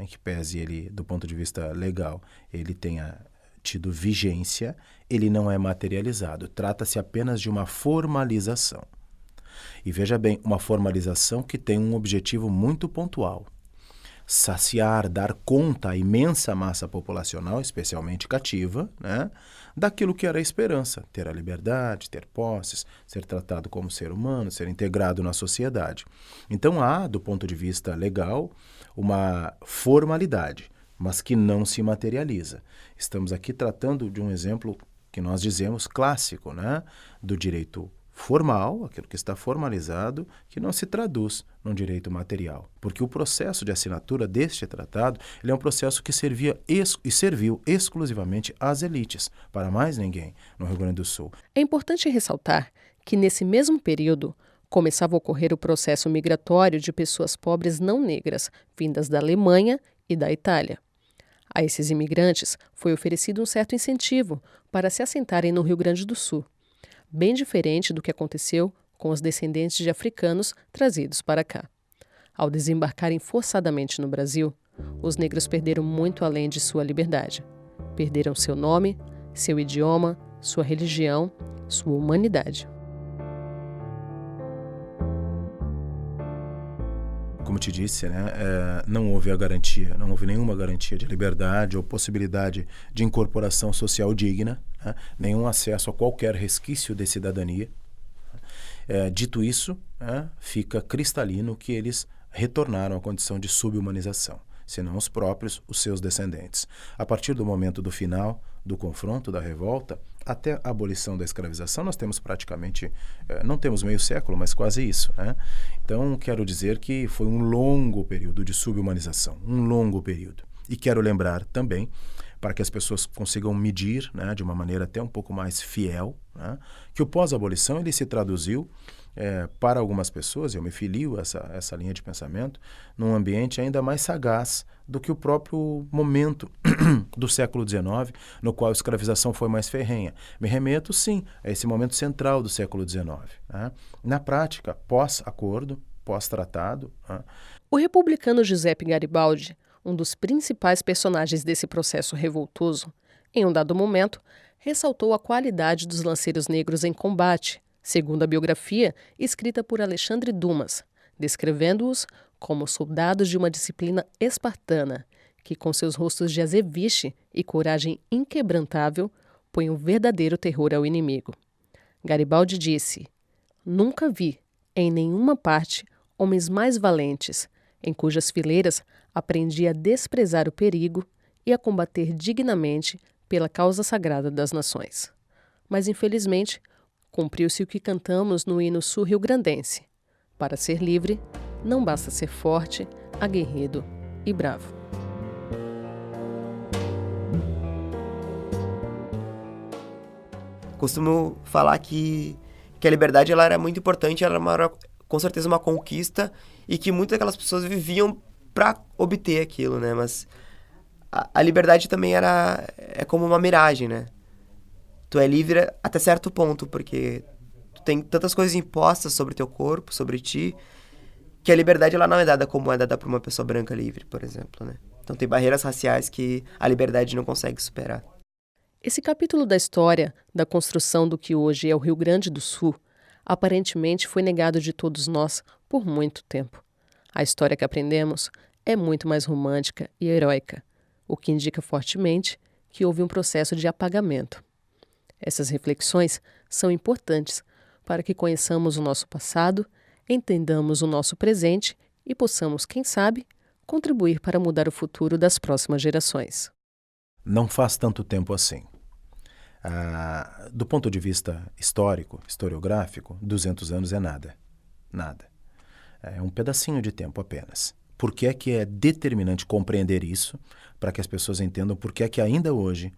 C: em que pese ele, do ponto de vista legal, ele tenha tido vigência, ele não é materializado. Trata-se apenas de uma formalização. E veja bem, uma formalização que tem um objetivo muito pontual: saciar, dar conta à imensa massa populacional, especialmente cativa, né, daquilo que era a esperança: ter a liberdade, ter posses, ser tratado como ser humano, ser integrado na sociedade. Então há, do ponto de vista legal, uma formalidade, mas que não se materializa. Estamos aqui tratando de um exemplo que nós dizemos clássico, né, do direito formal, aquilo que está formalizado, que não se traduz num direito material. Porque o processo de assinatura deste tratado, ele é um processo que serviu exclusivamente às elites, para mais ninguém, no Rio Grande do Sul.
A: É importante ressaltar que, nesse mesmo período, começava a ocorrer o processo migratório de pessoas pobres não negras, vindas da Alemanha e da Itália. A esses imigrantes foi oferecido um certo incentivo para se assentarem no Rio Grande do Sul, bem diferente do que aconteceu com os descendentes de africanos trazidos para cá. Ao desembarcarem forçadamente no Brasil, os negros perderam muito além de sua liberdade. Perderam seu nome, seu idioma, sua religião, sua humanidade.
C: Como te disse, né, não houve a garantia, não houve nenhuma garantia de liberdade ou possibilidade de incorporação social digna, né, nenhum acesso a qualquer resquício de cidadania. Dito isso, fica cristalino que eles retornaram à condição de subhumanização, se não os próprios, os seus descendentes. A partir do momento do final do confronto, da revolta, até a abolição da escravização, nós temos praticamente, não temos meio século, mas quase isso, né? Então, quero dizer que foi um longo período de subhumanização, um longo período. E quero lembrar também, para que as pessoas consigam medir, né, de uma maneira até um pouco mais fiel, né, que o pós-abolição ele se traduziu para algumas pessoas, eu me filio a essa linha de pensamento, num ambiente ainda mais sagaz do que o próprio momento do século XIX, no qual a escravização foi mais ferrenha. Me remeto, sim, a esse momento central do século XIX. Né? Na prática, pós-acordo, pós-tratado... Né?
A: O republicano Giuseppe Garibaldi, um dos principais personagens desse processo revoltoso, em um dado momento, ressaltou a qualidade dos lanceiros negros em combate, segundo a biografia escrita por Alexandre Dumas, descrevendo-os como soldados de uma disciplina espartana, que com seus rostos de azeviche e coragem inquebrantável, põem um verdadeiro terror ao inimigo. Garibaldi disse: "Nunca vi, em nenhuma parte, homens mais valentes, em cujas fileiras aprendi a desprezar o perigo e a combater dignamente pela causa sagrada das nações." Mas, infelizmente, cumpriu-se o que cantamos no hino sul-riograndense: para ser livre, não basta ser forte, aguerrido e bravo.
D: Costumo falar que a liberdade ela era muito importante, ela era com certeza uma conquista, e que muitas daquelas pessoas viviam para obter aquilo, né? Mas a liberdade também é como uma miragem, né? Tu é livre até certo ponto, porque tu tem tantas coisas impostas sobre teu corpo, sobre ti, que a liberdade ela não é dada como é dada para uma pessoa branca livre, por exemplo, né? Então tem barreiras raciais que a liberdade não consegue superar.
A: Esse capítulo da história da construção do que hoje é o Rio Grande do Sul aparentemente foi negado de todos nós por muito tempo. A história que aprendemos é muito mais romântica e heróica, o que indica fortemente que houve um processo de apagamento. Essas reflexões são importantes para que conheçamos o nosso passado, entendamos o nosso presente e possamos, quem sabe, contribuir para mudar o futuro das próximas gerações.
C: Não faz tanto tempo assim. Do ponto de vista histórico, historiográfico, 200 anos é nada. Nada. É um pedacinho de tempo apenas. Por que é determinante compreender isso, para que as pessoas entendam por que ainda hoje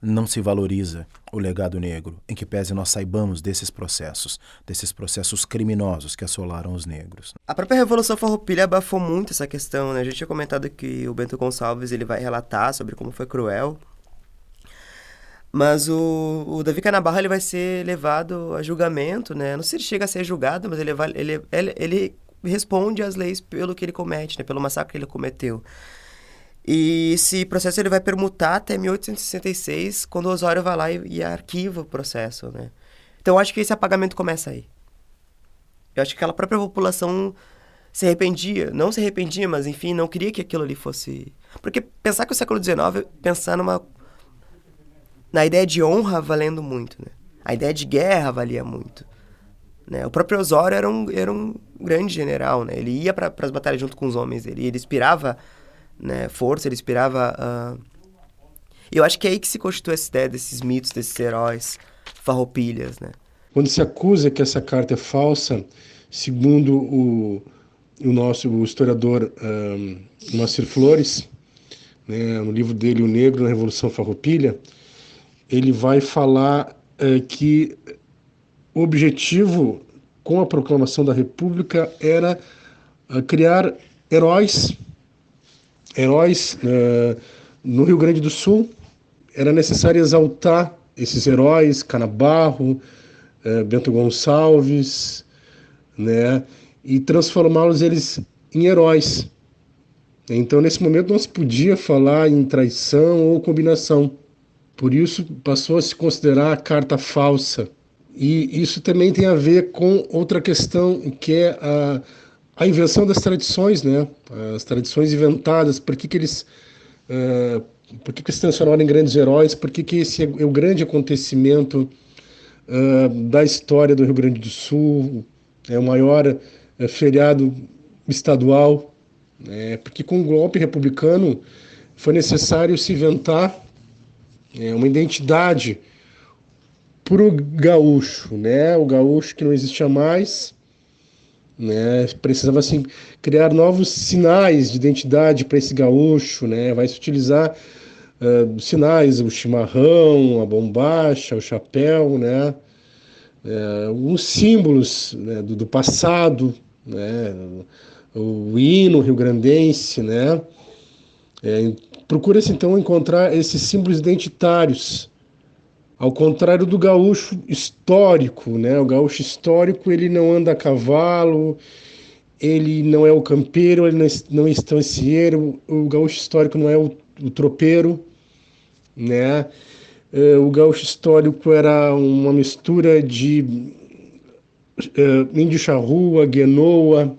C: não se valoriza o legado negro, em que pese nós saibamos desses processos criminosos que assolaram os negros.
D: A própria Revolução Farroupilha abafou muito essa questão, né? A gente tinha comentado que o Bento Gonçalves ele vai relatar sobre como foi cruel, mas o Davi Canabarro ele vai ser levado a julgamento, né? Não sei se chega a ser julgado, mas ele responde às leis pelo que ele comete, né? Pelo massacre que ele cometeu. E esse processo ele vai permutar até 1866, quando o Osório vai lá e arquiva o processo, né? Então eu acho que esse apagamento começa aí. Eu acho que aquela própria população se arrependia, não se arrependia, mas enfim, não queria que aquilo ali fosse... Porque pensar que o século XIX, pensar na ideia de honra valendo muito, né? A ideia de guerra valia muito, né? O próprio Osório era um grande general, né? Ele ia para as batalhas junto com os homens, ele inspirava, né, força, ele inspirava... Eu acho que é aí que se constitui essa ideia desses mitos, desses heróis farroupilhas, né?
B: Quando se acusa que essa carta é falsa, segundo o historiador Moacir Flores, né, no livro dele O Negro na Revolução Farroupilha, ele vai falar que o objetivo com a proclamação da República era criar heróis no Rio Grande do Sul. Era necessário exaltar esses heróis, Canabarro, Bento Gonçalves, né, e transformá-los eles em heróis. Então, nesse momento, não se podia falar em traição ou combinação. Por isso, passou a se considerar a carta falsa. E isso também tem a ver com outra questão, que é a invenção das tradições, né? As tradições inventadas. Por que eles se transformaram em grandes heróis? Por que esse é o grande acontecimento da história do Rio Grande do Sul? É o maior feriado estadual. Porque com o golpe republicano foi necessário se inventar uma identidade para o gaúcho, né? O gaúcho que não existia mais, né? Precisava assim criar novos sinais de identidade para esse gaúcho, né? Vai se utilizar sinais, o chimarrão, a bombacha, o chapéu, né? Alguns símbolos, né, do passado, né? O hino rio-grandense, né? Procura-se então encontrar esses símbolos identitários, ao contrário do gaúcho histórico, né? O gaúcho histórico ele não anda a cavalo, ele não é o campeiro, ele não é estancieiro, o gaúcho histórico não é o tropeiro, né? O gaúcho histórico era uma mistura de índio charrua, guenoa,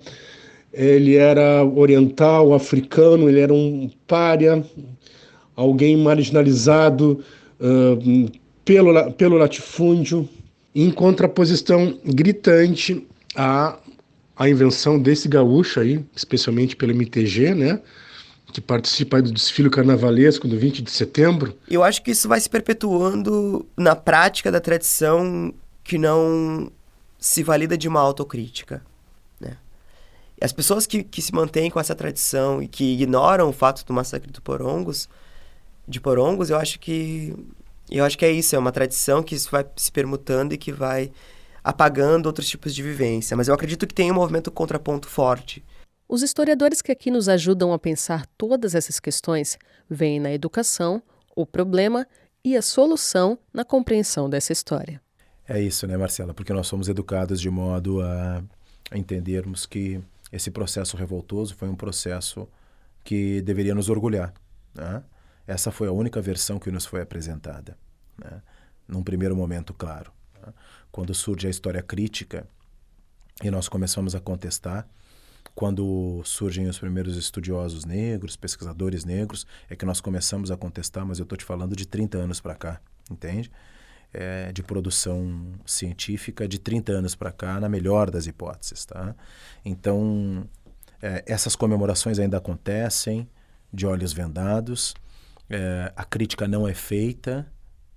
B: ele era oriental, africano, ele era um pária, alguém marginalizado pelo latifúndio, em contraposição gritante à invenção desse gaúcho aí, especialmente pelo MTG, né, que participa aí do desfile carnavalesco do 20 de setembro.
D: Eu acho que isso vai se perpetuando na prática da tradição que não se valida de uma autocrítica, né? As pessoas que se mantêm com essa tradição e que ignoram o fato do massacre de Porongos, eu acho que é isso, é uma tradição que isso vai se permutando e que vai apagando outros tipos de vivência. Mas eu acredito que tem um movimento contraponto forte.
A: Os historiadores que aqui nos ajudam a pensar todas essas questões veem na educação o problema e a solução na compreensão dessa história.
C: É isso, né, Marcela? Porque nós somos educados de modo a entendermos que esse processo revoltoso foi um processo que deveria nos orgulhar, né? Essa foi a única versão que nos foi apresentada, né? Num primeiro momento, claro, né? Quando surge a história crítica e nós começamos a contestar, quando surgem os primeiros estudiosos negros, pesquisadores negros, é que nós começamos a contestar, mas eu estou te falando de 30 anos para cá, entende? De produção científica de 30 anos para cá, na melhor das hipóteses, tá? Então, essas comemorações ainda acontecem de olhos vendados, a crítica não é feita,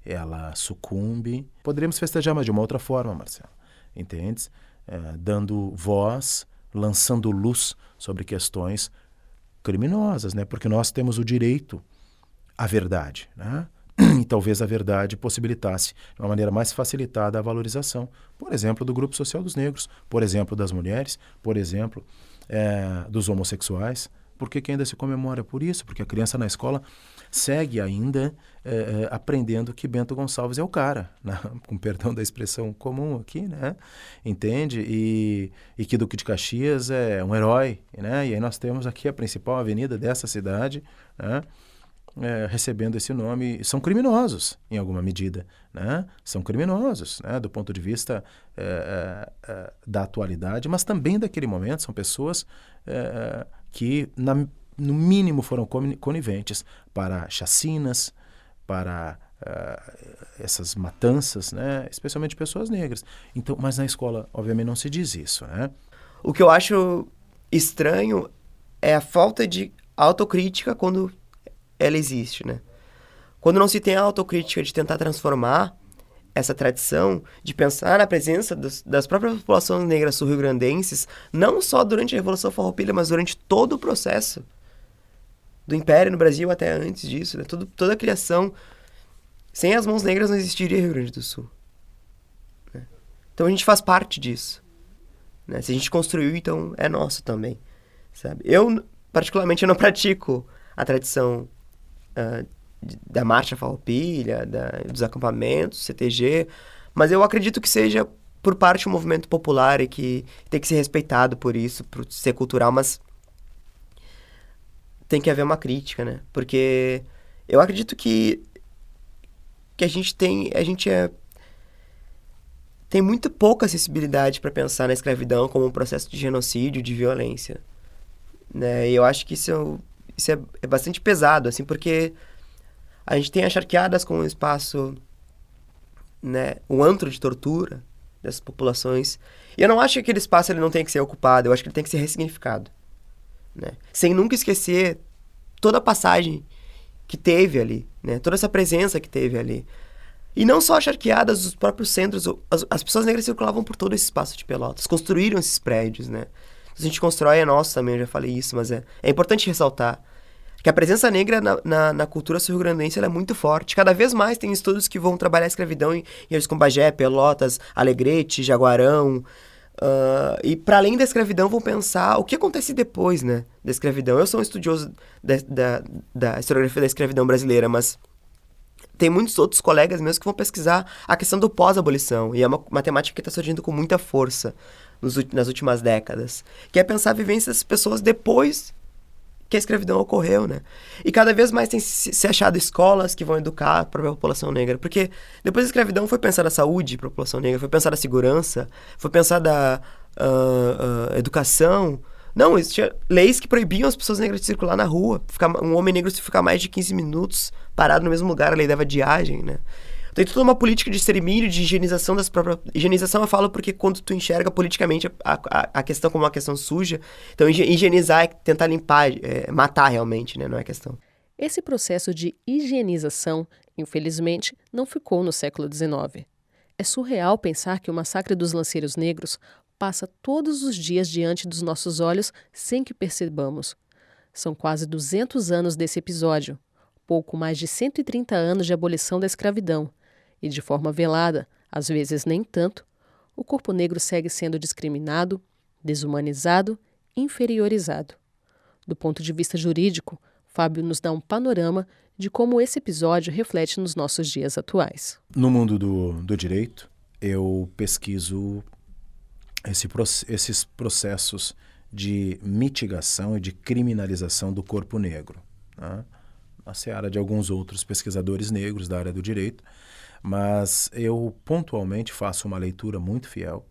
C: ela sucumbe. Poderíamos festejar, mas de uma outra forma, Marcelo, entende? Dando voz, lançando luz sobre questões criminosas, né? Porque nós temos o direito à verdade, né? E talvez a verdade possibilitasse, de uma maneira mais facilitada, a valorização, por exemplo, do grupo social dos negros, por exemplo, das mulheres, por exemplo, dos homossexuais. Por que ainda se comemora por isso? Porque a criança na escola segue ainda aprendendo que Bento Gonçalves é o cara, né? Com perdão da expressão comum aqui, né? Entende? E que Duque de Caxias é um herói, né? E aí nós temos aqui a principal avenida dessa cidade, né? Recebendo esse nome. São criminosos, em alguma medida, né? São criminosos, né? Do ponto de vista da atualidade, mas também daquele momento. São pessoas que, no mínimo, foram coniventes para chacinas, para essas matanças, né? Especialmente de pessoas negras. Então, mas na escola, obviamente, não se diz isso, né?
D: O que eu acho estranho é a falta de autocrítica quando ela existe, né? Quando não se tem a autocrítica de tentar transformar essa tradição, de pensar na presença das próprias populações negras sul-rio-grandenses, não só durante a Revolução Farroupilha, mas durante todo o processo do Império no Brasil até antes disso, né? Toda a criação. Sem as mãos negras não existiria Rio Grande do Sul, né? Então a gente faz parte disso, né? Se a gente construiu, então é nosso também, sabe? Eu, particularmente, eu não pratico a tradição da Marcha Farroupilha, dos acampamentos, CTG, mas eu acredito que seja por parte do movimento popular e que tem que ser respeitado por isso, por ser cultural, mas tem que haver uma crítica, né? Porque eu acredito que a gente tem muito pouca acessibilidade para pensar na escravidão como um processo de genocídio, de violência, né? E eu acho que isso é bastante pesado, assim, porque a gente tem as charqueadas como um espaço, né, um antro de tortura dessas populações. E eu não acho que aquele espaço ele não tem que ser ocupado, eu acho que ele tem que ser ressignificado, né? Sem nunca esquecer toda a passagem que teve ali, né? Toda essa presença que teve ali. E não só as charqueadas, os próprios centros, as pessoas negras circulavam por todo esse espaço de Pelotas, construíram esses prédios, né? A gente constrói é nosso também, eu já falei isso, mas é importante ressaltar que a presença negra na cultura sul-rio-grandense ela é muito forte. Cada vez mais tem estudos que vão trabalhar a escravidão em regiões como Bagé, Pelotas, Alegrete, Jaguarão. E para além da escravidão vão pensar o que acontece depois, né, da escravidão. Eu sou um estudioso da historiografia da escravidão brasileira, mas tem muitos outros colegas meus que vão pesquisar a questão do pós-abolição. E é uma temática que está surgindo com muita força nas últimas décadas, que é pensar a vivência das pessoas depois que a escravidão ocorreu, né? E cada vez mais tem se achado escolas que vão educar a própria população negra, porque depois da escravidão foi pensada a saúde para a população negra, foi pensada a segurança, foi pensada a educação. Não, existiam leis que proibiam as pessoas negras de circular na rua, um homem negro se ficar mais de 15 minutos parado no mesmo lugar, a lei da vadiagem, né? Tem toda uma política de extermínio, de higienização das próprias... Higienização eu falo porque quando tu enxerga politicamente a questão como uma questão suja, então higienizar é tentar limpar, matar realmente, né? Não é questão.
A: Esse processo de higienização, infelizmente, não ficou no século XIX. É surreal pensar que o massacre dos lanceiros negros passa todos os dias diante dos nossos olhos sem que percebamos. São quase 200 anos desse episódio, pouco mais de 130 anos de abolição da escravidão. E de forma velada, às vezes nem tanto, o corpo negro segue sendo discriminado, desumanizado inferiorizado. Do ponto de vista jurídico, Fábio nos dá um panorama de como esse episódio reflete nos nossos dias atuais.
C: No mundo do direito, eu pesquiso esses processos de mitigação e de criminalização do corpo negro, né? Na seara de alguns outros pesquisadores negros da área do direito, mas eu pontualmente faço uma leitura muito fiel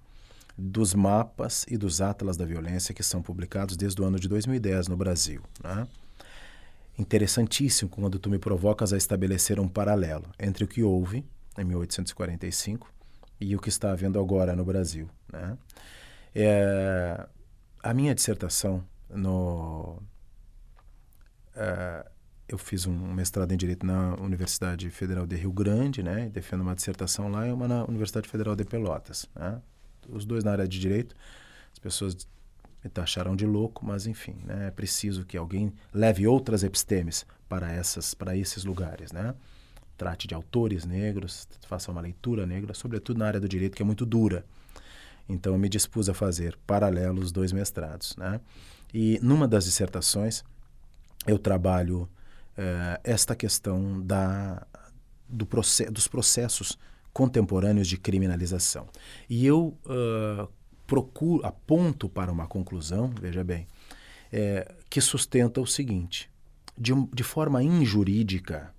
C: dos mapas e dos atlas da violência que são publicados desde o ano de 2010 no Brasil, né? Interessantíssimo quando tu me provocas a estabelecer um paralelo entre o que houve em 1845 e o que está havendo agora no Brasil, né? A minha dissertação eu fiz um mestrado em Direito na Universidade Federal de Rio Grande, né? E defendo uma dissertação lá e uma na Universidade Federal de Pelotas, né? Os dois na área de Direito. As pessoas me taxaram de louco, mas enfim, né? É preciso que alguém leve outras epistemes para esses lugares, né? Trate de autores negros, faça uma leitura negra, sobretudo na área do direito, que é muito dura. Então, eu me dispus a fazer paralelo os dois mestrados, né? E numa das dissertações, eu trabalho esta questão dos processos contemporâneos de criminalização. E eu aponto para uma conclusão, veja bem, que sustenta o seguinte: de forma injurídica,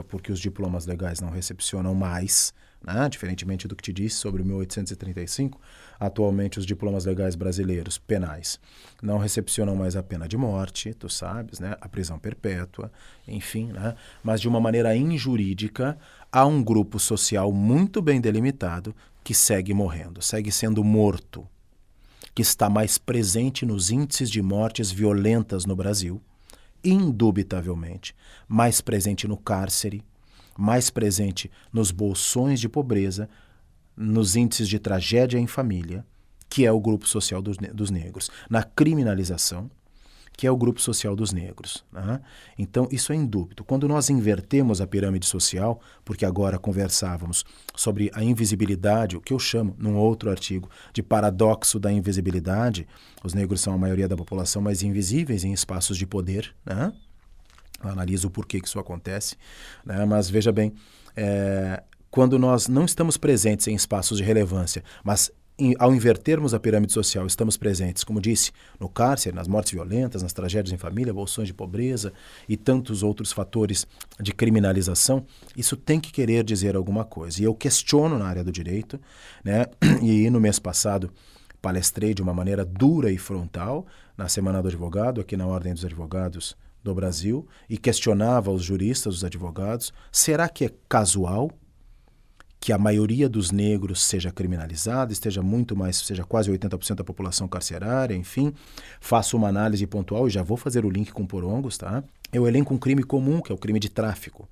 C: porque os diplomas legais não recepcionam mais, né? Diferentemente do que te disse sobre 1835, atualmente os diplomas legais brasileiros penais não recepcionam mais a pena de morte, tu sabes, né? A prisão perpétua, enfim, né? Mas de uma maneira injurídica, há um grupo social muito bem delimitado que segue morrendo, segue sendo morto, que está mais presente nos índices de mortes violentas no Brasil, indubitavelmente, mais presente no cárcere, mais presente nos bolsões de pobreza, nos índices de tragédia em família, que é o grupo social dos negros, na criminalização, que é o grupo social dos negros, né? Então, isso é indúbito. Quando nós invertemos a pirâmide social, porque agora conversávamos sobre a invisibilidade, o que eu chamo, num outro artigo, de paradoxo da invisibilidade, os negros são a maioria da população, mas invisíveis em espaços de poder, né? Eu analiso o porquê que isso acontece, né? Mas veja bem, quando nós não estamos presentes em espaços de relevância, mas ao invertermos a pirâmide social, estamos presentes, como disse, no cárcere, nas mortes violentas, nas tragédias em família, bolsões de pobreza e tantos outros fatores de criminalização, isso tem que querer dizer alguma coisa. E eu questiono na área do direito, né? E no mês passado palestrei de uma maneira dura e frontal na Semana do Advogado, aqui na Ordem dos Advogados do Brasil, e questionava os juristas, os advogados: será que é casual que a maioria dos negros seja criminalizada, seja quase 80% da população carcerária, enfim? Faço uma análise pontual e já vou fazer o link com porongos, tá? Eu elenco um crime comum, que é o crime de tráfico.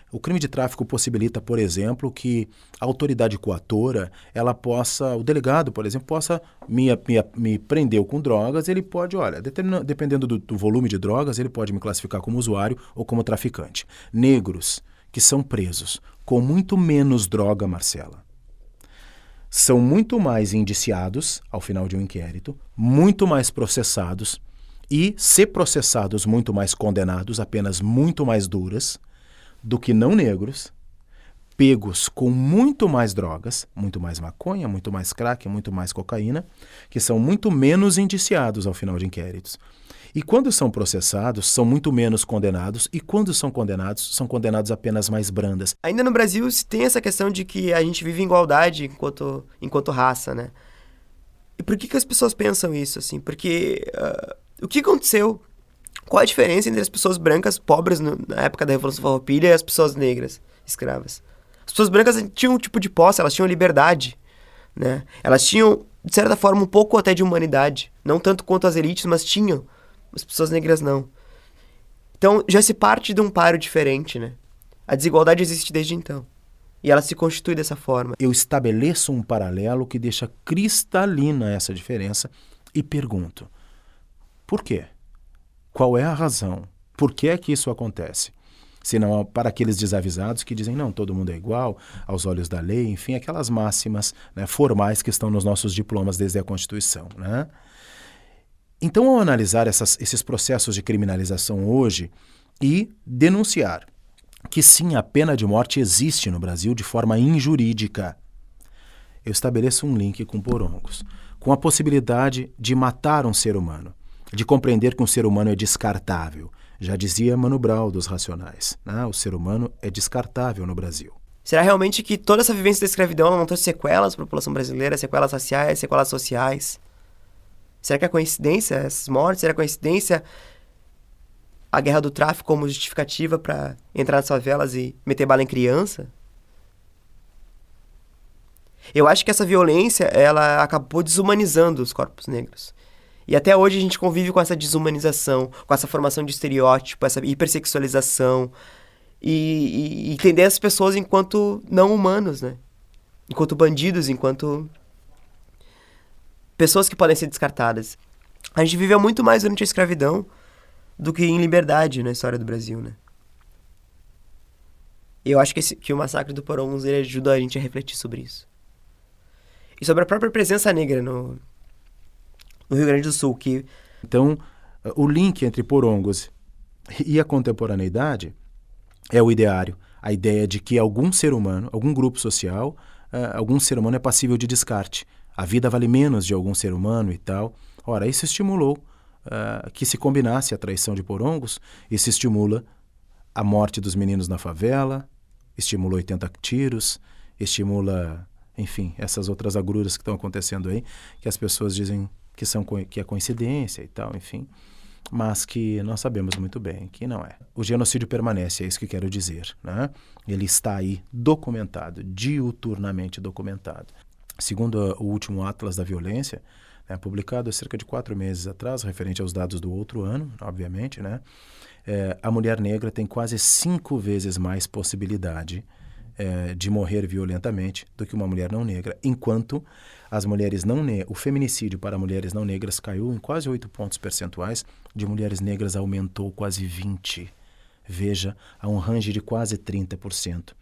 C: O crime de tráfico possibilita, por exemplo, que a autoridade coatora, o delegado, por exemplo, possa me prender com drogas, ele pode, dependendo do volume de drogas, ele pode me classificar como usuário ou como traficante. Negros que são presos com muito menos droga, Marcela, são muito mais indiciados ao final de um inquérito, muito mais processados e, se processados, muito mais condenados, apenas muito mais duras, do que não negros, pegos com muito mais drogas, muito mais maconha, muito mais crack, muito mais cocaína, que são muito menos indiciados ao final de inquéritos. E quando são processados, são muito menos condenados, e quando são condenados apenas mais brandas.
D: Ainda no Brasil se tem essa questão de que a gente vive em igualdade enquanto raça, né? E por que as pessoas pensam isso, assim? Porque o que aconteceu? Qual a diferença entre as pessoas brancas pobres na época da Revolução Farroupilha e as pessoas negras escravas? As pessoas brancas tinham um tipo de posse, elas tinham liberdade, né? Elas tinham, de certa forma, um pouco até de humanidade. Não tanto quanto as elites, mas tinham. As pessoas negras não. Então, já se parte de um paro diferente, né? A desigualdade existe desde então. E ela se constitui dessa forma.
C: Eu estabeleço um paralelo que deixa cristalina essa diferença e pergunto: por quê? Qual é a razão? Por que é que isso acontece? Se não para aqueles desavisados que dizem, não, todo mundo é igual, aos olhos da lei, enfim, aquelas máximas, né, formais que estão nos nossos diplomas desde a Constituição, né? Então, ao analisar esses processos de criminalização hoje e denunciar que sim, a pena de morte existe no Brasil de forma injurídica, eu estabeleço um link com Porongos, com a possibilidade de matar um ser humano, de compreender que um ser humano é descartável. Já dizia Mano Brown dos Racionais, né? O ser humano é descartável no Brasil.
D: Será realmente que toda essa vivência da escravidão não trouxe sequelas para a população brasileira, sequelas raciais, sequelas sociais? Será que é coincidência essas mortes? Será coincidência a guerra do tráfico como justificativa para entrar nas favelas e meter bala em criança? Eu acho que essa violência, ela acabou desumanizando os corpos negros. E até hoje a gente convive com essa desumanização, com essa formação de estereótipo, essa hipersexualização, e entender as pessoas enquanto não humanos, né? Enquanto bandidos, enquanto pessoas que podem ser descartadas. A gente viveu muito mais durante a escravidão do que em liberdade na história do Brasil, né? E eu acho que o massacre do Porongos, ele ajuda a gente a refletir sobre isso. E sobre a própria presença negra no Rio Grande do Sul, que...
C: Então, o link entre Porongos e a contemporaneidade é o ideário, a ideia de que algum ser humano, algum grupo social, algum ser humano é passível de descarte. A vida vale menos de algum ser humano e tal. Ora, isso estimulou que se combinasse a traição de Porongos, isso estimula a morte dos meninos na favela, estimula 80 tiros, estimula, enfim, essas outras agruras que estão acontecendo aí, que as pessoas dizem que é coincidência e tal, enfim, mas que nós sabemos muito bem que não é. O genocídio permanece, é isso que quero dizer, né? Ele está aí documentado, diuturnamente documentado. Segundo o último Atlas da Violência, né, publicado há cerca de 4 meses atrás, referente aos dados do outro ano, obviamente, né, a mulher negra tem quase 5 vezes mais possibilidade de morrer violentamente do que uma mulher não negra, enquanto as mulheres o feminicídio para mulheres não negras caiu em quase 8 pontos percentuais, de mulheres negras aumentou quase 20. Veja, há um range de quase 30%.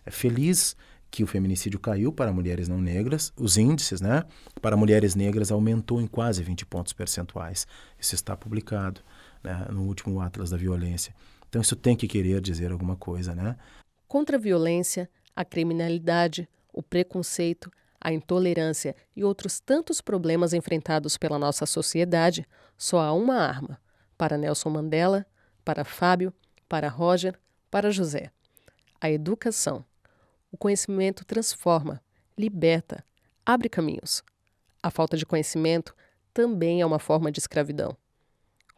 C: É feliz que o feminicídio caiu para mulheres não negras, os índices, né, para mulheres negras aumentou em quase 20 pontos percentuais. Isso está publicado, né, no último Atlas da Violência. Então isso tem que querer dizer alguma coisa, né?
A: Contra a violência, a criminalidade, o preconceito, a intolerância e outros tantos problemas enfrentados pela nossa sociedade, só há uma arma: para Nelson Mandela, para Fábio, para Roger, para José: a educação. O conhecimento transforma, liberta, abre caminhos. A falta de conhecimento também é uma forma de escravidão.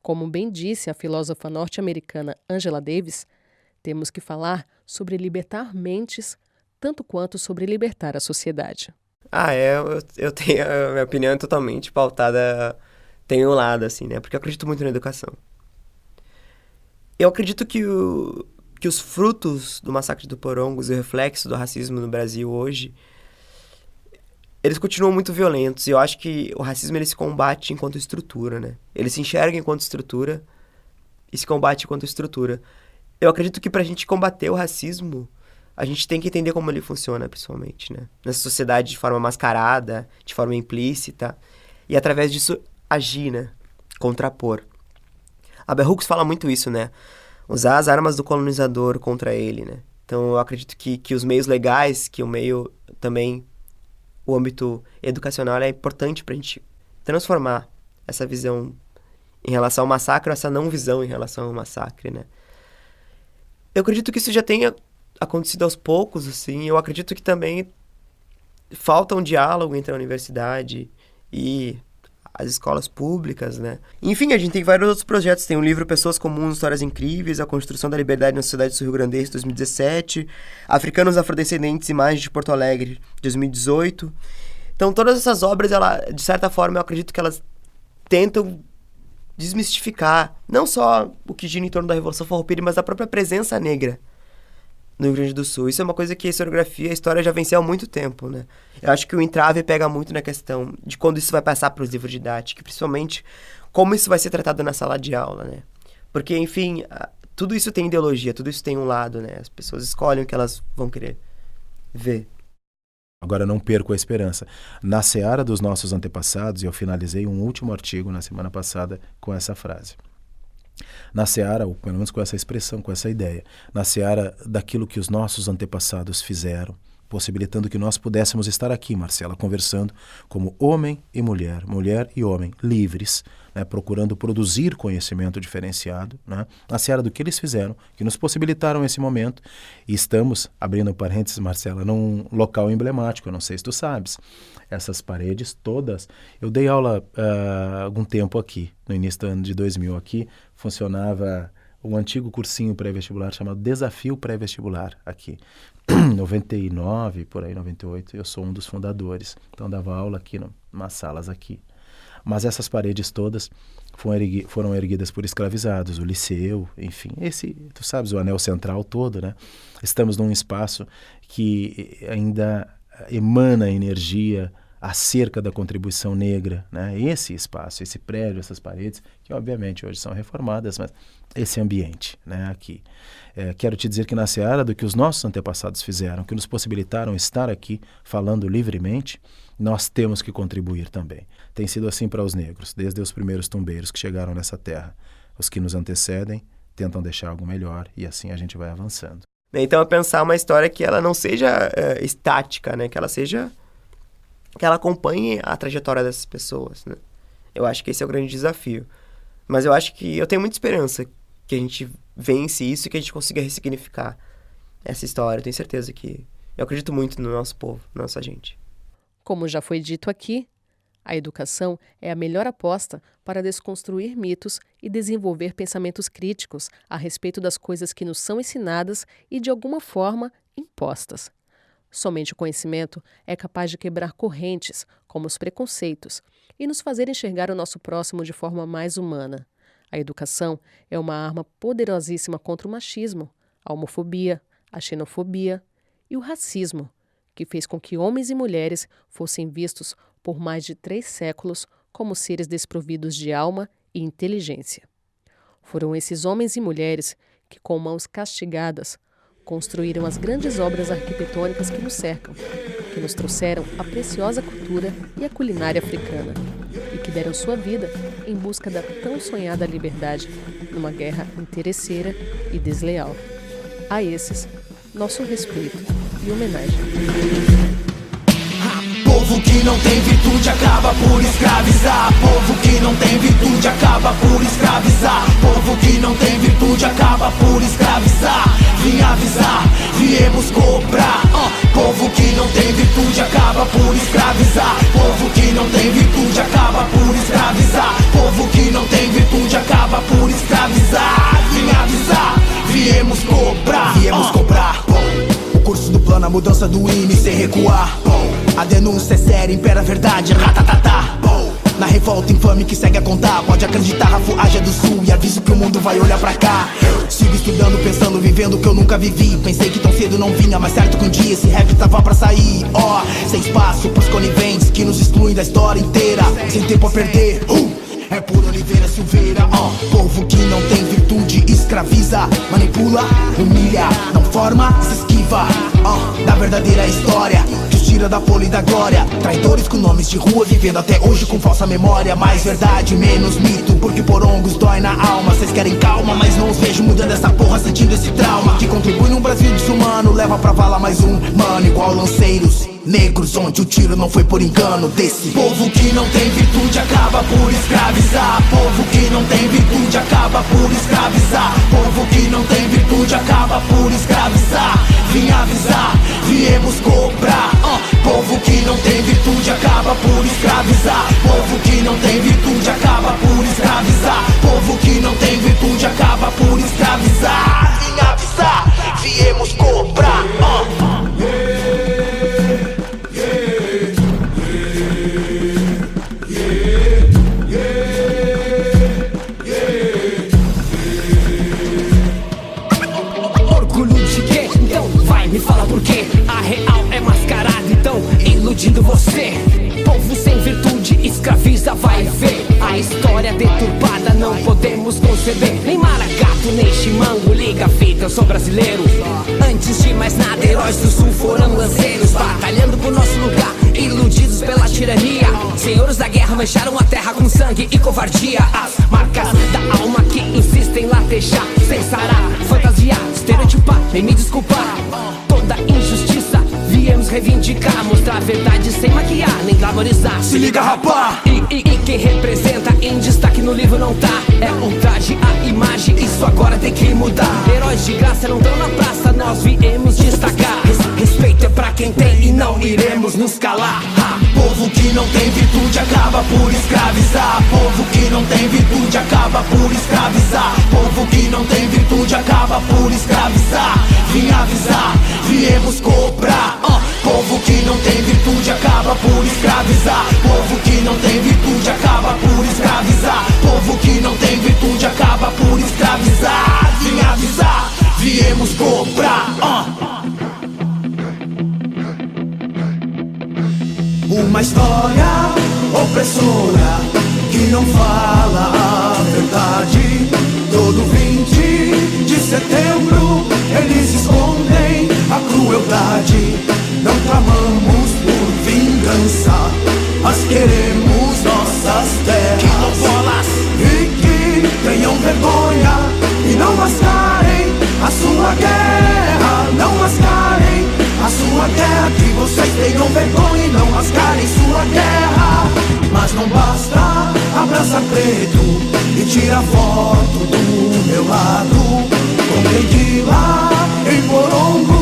A: Como bem disse a filósofa norte-americana Angela Davis, temos que falar sobre libertar mentes tanto quanto sobre libertar a sociedade.
D: Eu tenho... A minha opinião é totalmente pautada... Tem um lado, assim, né? Porque eu acredito muito na educação. Eu acredito que os frutos do massacre do Porongos e o reflexo do racismo no Brasil hoje, eles continuam muito violentos. E eu acho que o racismo, ele se combate enquanto estrutura, né? Ele se enxerga enquanto estrutura e se combate enquanto estrutura. Eu acredito que pra gente combater o racismo, a gente tem que entender como ele funciona, principalmente, né? Nessa sociedade de forma mascarada, de forma implícita, e através disso agir, né? Contrapor. A Bell Hooks fala muito isso, né? Usar as armas do colonizador contra ele, né? Então eu acredito que os meios legais, que o meio também, o âmbito educacional é importante pra gente transformar essa visão em relação ao massacre, essa não visão em relação ao massacre, né? Eu acredito que isso já tenha acontecido aos poucos, assim. Eu acredito que também falta um diálogo entre a universidade e as escolas públicas, né? Enfim, a gente tem vários outros projetos. Tem o livro Pessoas Comuns, Histórias Incríveis, A Construção da Liberdade na Sociedade Sul-Rio-Grandense, 2017. Africanos Afrodescendentes, Imagens de Porto Alegre, 2018. Então, todas essas obras, de certa forma, eu acredito que elas tentam desmistificar não só o que gira em torno da Revolução Farroupilha, mas a própria presença negra no Rio Grande do Sul. Isso é uma coisa que a historiografia, a história já venceu há muito tempo, né? Eu acho que o entrave pega muito na questão de quando isso vai passar para os livros didáticos, principalmente como isso vai ser tratado na sala de aula, né? Porque, enfim, tudo isso tem ideologia, tudo isso tem um lado, né? As pessoas escolhem o que elas vão querer ver.
C: Agora, não perco a esperança. Na seara dos nossos antepassados, e eu finalizei um último artigo na semana passada com essa frase. Na seara, ou pelo menos com essa expressão, com essa ideia, na seara daquilo que os nossos antepassados fizeram, possibilitando que nós pudéssemos estar aqui, Marcela, conversando como homem e mulher, mulher e homem, livres, né, procurando produzir conhecimento diferenciado, né, na seara do que eles fizeram, que nos possibilitaram esse momento. E estamos, abrindo parênteses, Marcela, num local emblemático, eu não sei se tu sabes, essas paredes todas, eu dei aula há algum tempo aqui, no início do ano de 2000 aqui, funcionava um antigo cursinho pré-vestibular chamado Desafio Pré-Vestibular aqui. 99, por aí, 98, eu sou um dos fundadores. Então, dava aula aqui, umas salas aqui. Mas essas paredes todas foram erguidas por escravizados, o liceu, enfim, tu sabes, o anel central todo, né? Estamos num espaço que ainda emana energia acerca da contribuição negra, né? Esse espaço, esse prédio, essas paredes, que obviamente hoje são reformadas, mas esse ambiente, né, aqui. Quero te dizer que na seara do que os nossos antepassados fizeram, que nos possibilitaram estar aqui falando livremente, nós temos que contribuir também. Tem sido assim para os negros, desde os primeiros tumbeiros que chegaram nessa terra. Os que nos antecedem tentam deixar algo melhor e assim a gente vai avançando.
D: Então, é pensar uma história que ela não seja estática, né? Que ela acompanhe a trajetória dessas pessoas, né? Eu acho que esse é o grande desafio. Mas eu acho que eu tenho muita esperança que a gente vence isso e que a gente consiga ressignificar essa história. Eu tenho certeza que... Eu acredito muito no nosso povo, na nossa gente.
A: Como já foi dito aqui, a educação é a melhor aposta para desconstruir mitos e desenvolver pensamentos críticos a respeito das coisas que nos são ensinadas e, de alguma forma, impostas. Somente o conhecimento é capaz de quebrar correntes, como os preconceitos, e nos fazer enxergar o nosso próximo de forma mais humana. A educação é uma arma poderosíssima contra o machismo, a homofobia, a xenofobia e o racismo, que fez com que homens e mulheres fossem vistos por mais de 3 séculos como seres desprovidos de alma e inteligência. Foram esses homens e mulheres que, com mãos castigadas, construíram as grandes obras arquitetônicas que nos cercam, que nos trouxeram a preciosa cultura e a culinária africana, e que deram sua vida em busca da tão sonhada liberdade numa guerra interesseira e desleal. A esses, nosso respeito e homenagem.
F: Povo que não tem virtude acaba por escravizar. Povo que não tem virtude acaba por escravizar. Povo que não tem virtude acaba por escravizar. Vim avisar, viemos cobrar. Povo que não tem virtude acaba por escravizar. Povo que não tem virtude acaba por escravizar. Povo que não tem virtude acaba por escravizar. Vim avisar, viemos cobrar. Viemos cobrar. O curso do plano, a mudança do INE sem recuar. A denúncia é séria, impera a verdade, ratatatá. Na revolta infame que segue a contar, pode acreditar, Rafu Ágia do Sul, e aviso que o mundo vai olhar pra cá. Sigo estudando, pensando, vivendo o que eu nunca vivi. Pensei que tão cedo não vinha, mas certo que um dia esse rap tava pra sair. Sem espaço pros coniventes que nos excluem da história inteira. Sem tempo a perder, é por Oliveira Silveira. Povo que não tem virtude escraviza, manipula, humilha, não forma, se esquiva da verdadeira história que os tira da folha e da glória. Traidores com nomes de rua, vivendo até hoje com falsa memória. Mais verdade, menos mito, porque porongos dói na alma. Cês querem calma, mas não os vejo mudando essa porra, sentindo esse trauma que contribui num Brasil desumano, leva pra vala mais um mano, igual lanceiros negros, onde o tiro não foi por engano desse povo que não tem virtude acaba por escravizar. Povo que não tem virtude acaba por escravizar. Povo que não tem virtude acaba por escravizar. Vim avisar, viemos cobrar. Povo que não tem virtude acaba por escravizar. Povo que não tem virtude acaba por escravizar. Povo que não tem virtude acaba por escravizar. Vim avisar, viemos cobrar.
G: Me fala por quê, a real é mascarada, então iludindo você. Povo sem virtude escraviza, vai ver. A história deturpada não podemos conceder. Nem maragato, nem chimango, liga a fita, eu sou brasileiro. Antes de mais nada, heróis do sul foram lanceiros, batalhando por nosso lugar, iludidos pela tirania. Senhores da guerra mancharam a terra com sangue e covardia. As marcas da alma que insistem em latejar, sem sarar, fantasiar, estereotipar, nem me desculpar. Toda injustiça viemos reivindicar, mostrar a verdade sem maquiar, nem glamorizar.
F: Se liga, rapá!
G: E quem representa em destaque no livro não tá. É o traje, a imagem, isso agora tem que mudar. Heróis de graça não tão na praça, nós viemos destacar. Respeito é pra quem tem e não iremos nos calar.
F: Povo que não tem virtude acaba por escravizar. Povo que não tem virtude acaba por escravizar. Povo que não tem virtude acaba por escravizar. Vim avisar, viemos cobrar. Povo que não tem virtude acaba por escravizar. Povo que não tem virtude acaba por escravizar. Povo que não tem virtude acaba por escravizar. Vim avisar, viemos cobrar. Uma história opressora que não fala a verdade. Todo 20 de setembro eles escondem a crueldade. Não clamamos por vingança, mas queremos nossas terras. E que tenham vergonha e não mascarem a sua guerra. Não mascarem a sua guerra, que vocês tenham vergonha e não mascarem sua guerra. Mas não basta abraçar preto e tirar foto do meu lado. Comprei de lá em Porongo